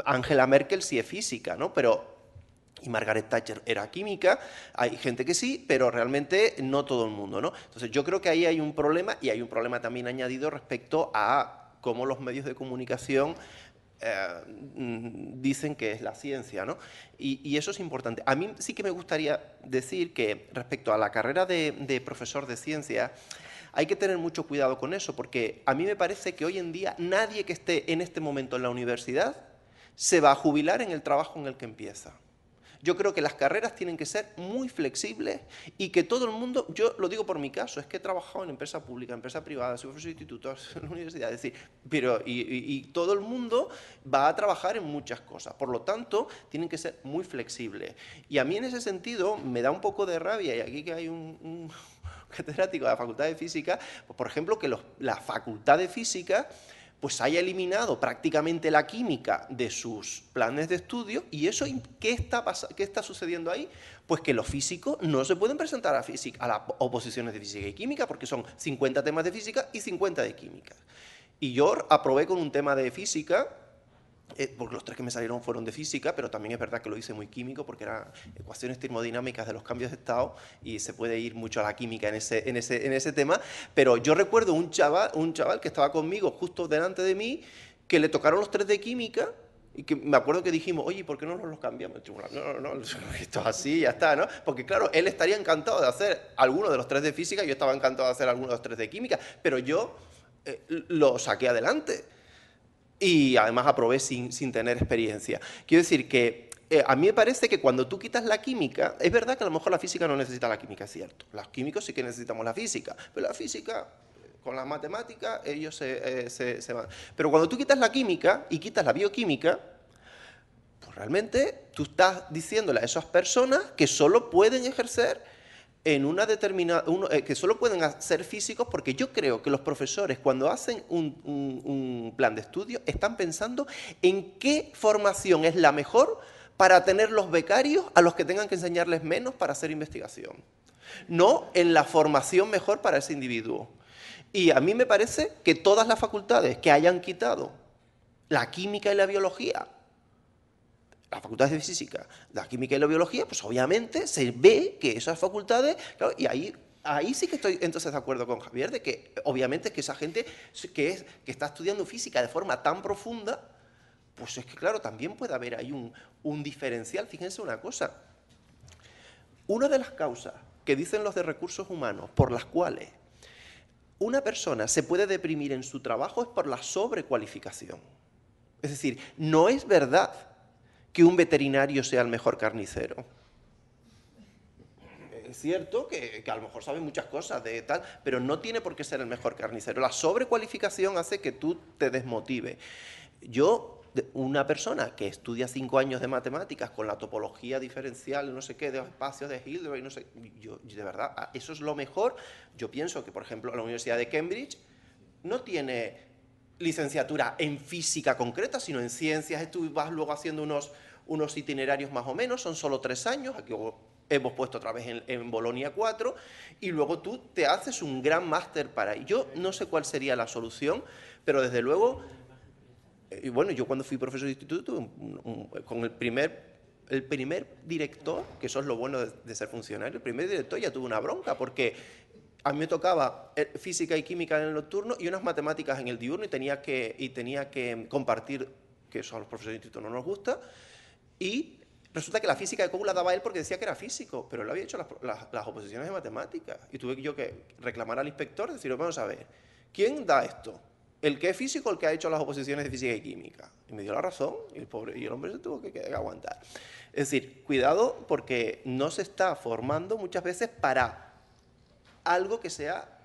F: Angela Merkel sí es física, ¿no? Y Margaret Thatcher era química, hay gente que sí, pero realmente no todo el mundo, ¿no? Entonces yo creo que ahí hay un problema, y hay un problema también añadido respecto a cómo los medios de comunicación dicen que es la ciencia, ¿no? Y eso es importante. A mí sí que me gustaría decir que respecto a la carrera de profesor de ciencia, hay que tener mucho cuidado con eso, porque a mí me parece que hoy en día nadie que esté en este momento en la universidad se va a jubilar en el trabajo en el que empieza. Yo creo que las carreras tienen que ser muy flexibles y que todo el mundo, yo lo digo por mi caso, es que he trabajado en empresa pública, empresa privada, soy profesor de instituto, en la universidad, es decir, pero y todo el mundo va a trabajar en muchas cosas, por lo tanto, tienen que ser muy flexibles. Y a mí en ese sentido me da un poco de rabia, y aquí que hay un catedrático de la Facultad de Física, pues por ejemplo, que la Facultad de Física pues haya eliminado prácticamente la química de sus planes de estudio. ¿Y eso qué está sucediendo ahí? Pues que los físicos no se pueden presentar a las oposiciones de física y química, porque son 50 temas de física y 50 de química. Y yo aprobé con un tema de física, porque los 3 que me salieron fueron de física, pero también es verdad que lo hice muy químico, porque eran ecuaciones termodinámicas de los cambios de estado, y se puede ir mucho a la química en ese tema. Pero yo recuerdo un chaval que estaba conmigo justo delante de mí, que le tocaron los 3 de química, y que me acuerdo que dijimos, oye, ¿por qué no nos los cambiamos? No, esto es así, ya está, ¿no? Porque claro, él estaría encantado de hacer alguno de los 3 de física, yo estaba encantado de hacer alguno de los 3 de química, pero yo lo saqué adelante. Y además aprobé sin tener experiencia. Quiero decir que a mí me parece que cuando tú quitas la química, es verdad que a lo mejor la física no necesita la química, es cierto. Los químicos sí que necesitamos la física, pero la física, con las matemáticas, ellos se van. Pero cuando tú quitas la química y quitas la bioquímica, pues realmente tú estás diciéndole a esas personas que solo pueden ejercer en una determinada, que solo pueden ser físicos, porque yo creo que los profesores cuando hacen un plan de estudio están pensando en qué formación es la mejor para tener los becarios a los que tengan que enseñarles menos para hacer investigación, no en la formación mejor para ese individuo. Y a mí me parece que todas las facultades que hayan quitado la química y la biología, las facultades de física, la química y la biología, pues obviamente se ve que esas facultades, claro, y ahí sí que estoy entonces de acuerdo con Javier, de que obviamente es que esa gente que está estudiando física de forma tan profunda, pues es que claro, también puede haber ahí un diferencial. Fíjense una cosa, una de las causas que dicen los de recursos humanos por las cuales una persona se puede deprimir en su trabajo es por la sobrecualificación. Es decir, no es verdad que un veterinario sea el mejor carnicero. Es cierto que a lo mejor sabe muchas cosas de tal, pero no tiene por qué ser el mejor carnicero. La sobrecualificación hace que tú te desmotive. Una persona que estudia 5 años de matemáticas con la topología diferencial, no sé qué, de los espacios de Hilbert, no sé, yo de verdad, eso es lo mejor. Yo pienso que, por ejemplo, la Universidad de Cambridge no tiene licenciatura en física concreta, sino en ciencias. Tú vas luego haciendo unos itinerarios más o menos, son solo 3 años, aquí hemos puesto otra vez en Bolonia 4, y luego tú te haces un gran máster para ahí. Yo no sé cuál sería la solución, pero desde luego, y bueno, yo cuando fui profesor de instituto, con el primer director, que eso es lo bueno de ser funcionario, el primer director ya tuvo una bronca, porque a mí me tocaba física y química en el nocturno y unas matemáticas en el diurno, y tenía que compartir, que eso a los profesores de instituto no nos gusta, y resulta que la física de COU la daba él porque decía que era físico, pero él había hecho las oposiciones de matemáticas, y tuve yo que reclamar al inspector, decir, vamos a ver, ¿quién da esto? ¿El que es físico o el que ha hecho las oposiciones de física y química? Y me dio la razón, y el hombre se tuvo que aguantar. Es decir, cuidado, porque no se está formando muchas veces para algo que sea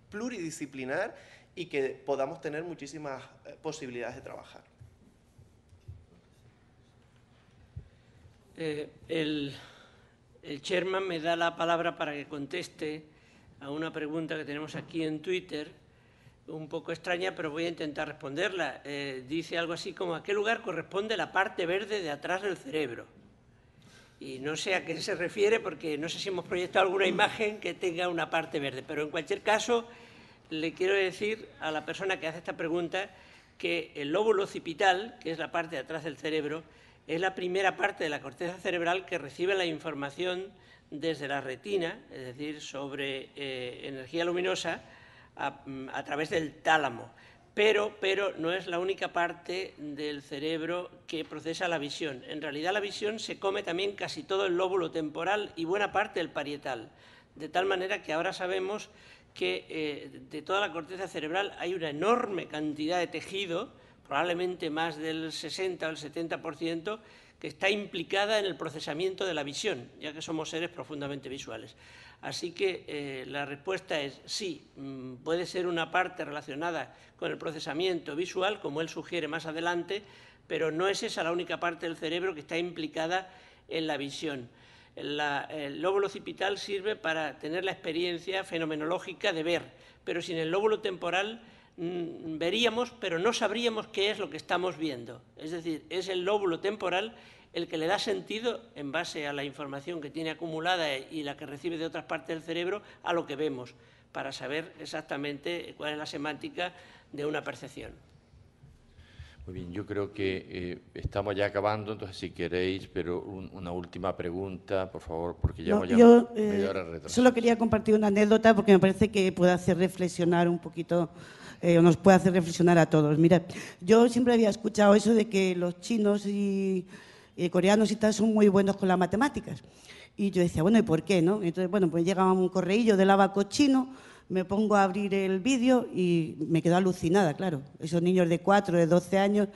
F: pluridisciplinar y que podamos tener muchísimas posibilidades de trabajar.
J: El chairman me da la palabra para que conteste a una pregunta que tenemos aquí en Twitter. un poco extraña, pero voy a intentar responderla. Dice algo así como: ¿a qué lugar corresponde la parte verde de atrás del cerebro? Y no sé a qué se refiere, porque no sé si hemos proyectado alguna imagen que tenga una parte verde, pero en cualquier caso le quiero decir a la persona que hace esta pregunta que el lóbulo occipital, que es la parte de atrás del cerebro, es la primera parte de la corteza cerebral que recibe la información desde la retina, es decir, sobre energía luminosa, a través del tálamo. Pero no es la única parte del cerebro que procesa la visión. En realidad la visión se come también casi todo el lóbulo temporal y buena parte del parietal, de tal manera que ahora sabemos que de toda la corteza cerebral hay una enorme cantidad de tejido, probablemente más del 60 o el 70%, que está implicada en el procesamiento de la visión, ya que somos seres profundamente visuales. Así que la respuesta es sí, puede ser una parte relacionada con el procesamiento visual, como él sugiere más adelante, pero no es esa la única parte del cerebro que está implicada en la visión. El lóbulo occipital sirve para tener la experiencia fenomenológica de ver, pero sin el lóbulo temporal veríamos, pero no sabríamos qué es lo que estamos viendo. Es decir, es el lóbulo temporal el que le da sentido, en base a la información que tiene acumulada y la que recibe de otras partes del cerebro, a lo que vemos, para saber exactamente cuál es la semántica de una percepción.
M: Muy bien, yo creo que estamos ya acabando, entonces si queréis, pero una última pregunta, por favor, porque llevamos ya media hora de retraso.
K: Solo quería compartir una anécdota porque me parece que puede hacer reflexionar un poquito, o nos puede hacer reflexionar a todos. Mira, yo siempre había escuchado eso de que los chinos y coreanos y tal son muy buenos con las matemáticas. Y yo decía, bueno, ¿y por qué, no? Entonces, bueno, pues llega un correillo del abaco chino, me pongo a abrir el vídeo y me quedo alucinada, claro. Esos niños de 4, de 12 años,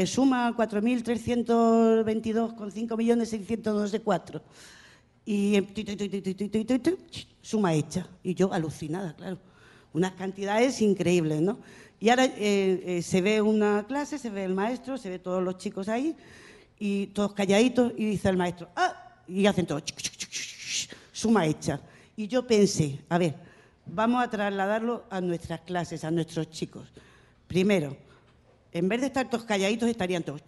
K: suma 4.322,5.600.000 no sé cuatro. Y suma hecha. Y yo alucinada, claro. Unas cantidades increíbles, ¿no? Y ahora se ve una clase, se ve el maestro, se ve todos los chicos ahí, y todos calladitos, y dice el maestro, ¡ah! Y hacen todo, suma hecha. Y yo pensé, a ver, vamos a trasladarlo a nuestras clases, a nuestros chicos. Primero, en vez de estar todos calladitos, estarían todos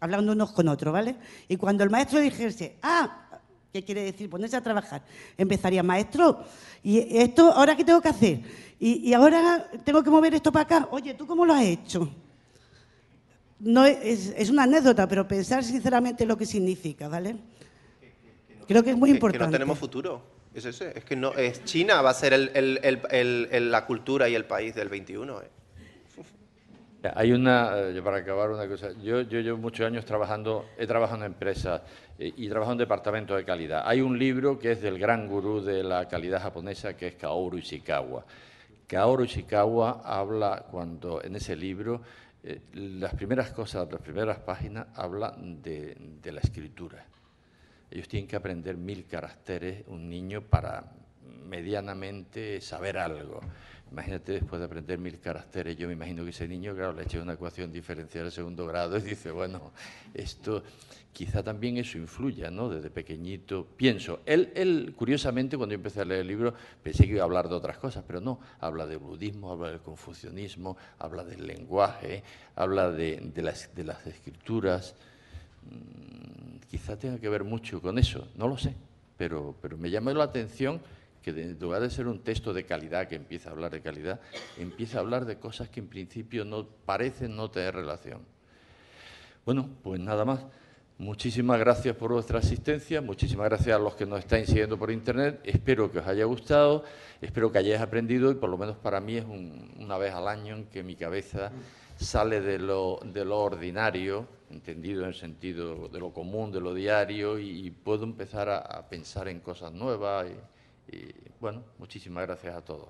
K: hablando unos con otros, ¿vale? Y cuando el maestro dijese, ¿qué quiere decir? Ponerse a trabajar. Empezaría, maestro, ¿y esto ahora qué tengo que hacer? Y ahora tengo que mover esto para acá. Oye, ¿tú cómo lo has hecho? No es una anécdota, pero pensar sinceramente lo que significa, ¿vale? Creo que es muy importante.
F: Que no tenemos futuro. Es ese. Es que no, China va a ser la cultura y el país del 21.
M: Hay para acabar una cosa, yo llevo muchos años he trabajado en empresas y trabajo en departamentos de calidad. Hay un libro que es del gran gurú de la calidad japonesa, que es Kaoru Ishikawa. Kaoru Ishikawa habla, en ese libro, las primeras páginas hablan de la escritura. Ellos tienen que aprender 1000 caracteres, un niño, para medianamente saber algo. Imagínate, después de aprender 1000 caracteres, yo me imagino que ese niño, claro, le echa una ecuación diferencial de segundo grado y dice, bueno, esto, quizá también eso influya, ¿no? Desde pequeñito, pienso. Él, curiosamente, cuando yo empecé a leer el libro, pensé que iba a hablar de otras cosas, pero no, habla de budismo, habla del confucianismo, habla del lenguaje, habla de las escrituras. Quizá tenga que ver mucho con eso, no lo sé, pero me llamó la atención que en lugar de ser un texto de calidad que empieza a hablar de calidad, empieza a hablar de cosas que en principio no parecen no tener relación. Bueno, pues nada más. Muchísimas gracias por vuestra asistencia, muchísimas gracias a los que nos estáis siguiendo por internet. Espero que os haya gustado, espero que hayáis aprendido y por lo menos para mí es una vez al año en que mi cabeza sale de lo ordinario, entendido en el sentido de lo común, de lo diario, y puedo empezar a pensar en cosas nuevas. Y bueno, muchísimas gracias a todos.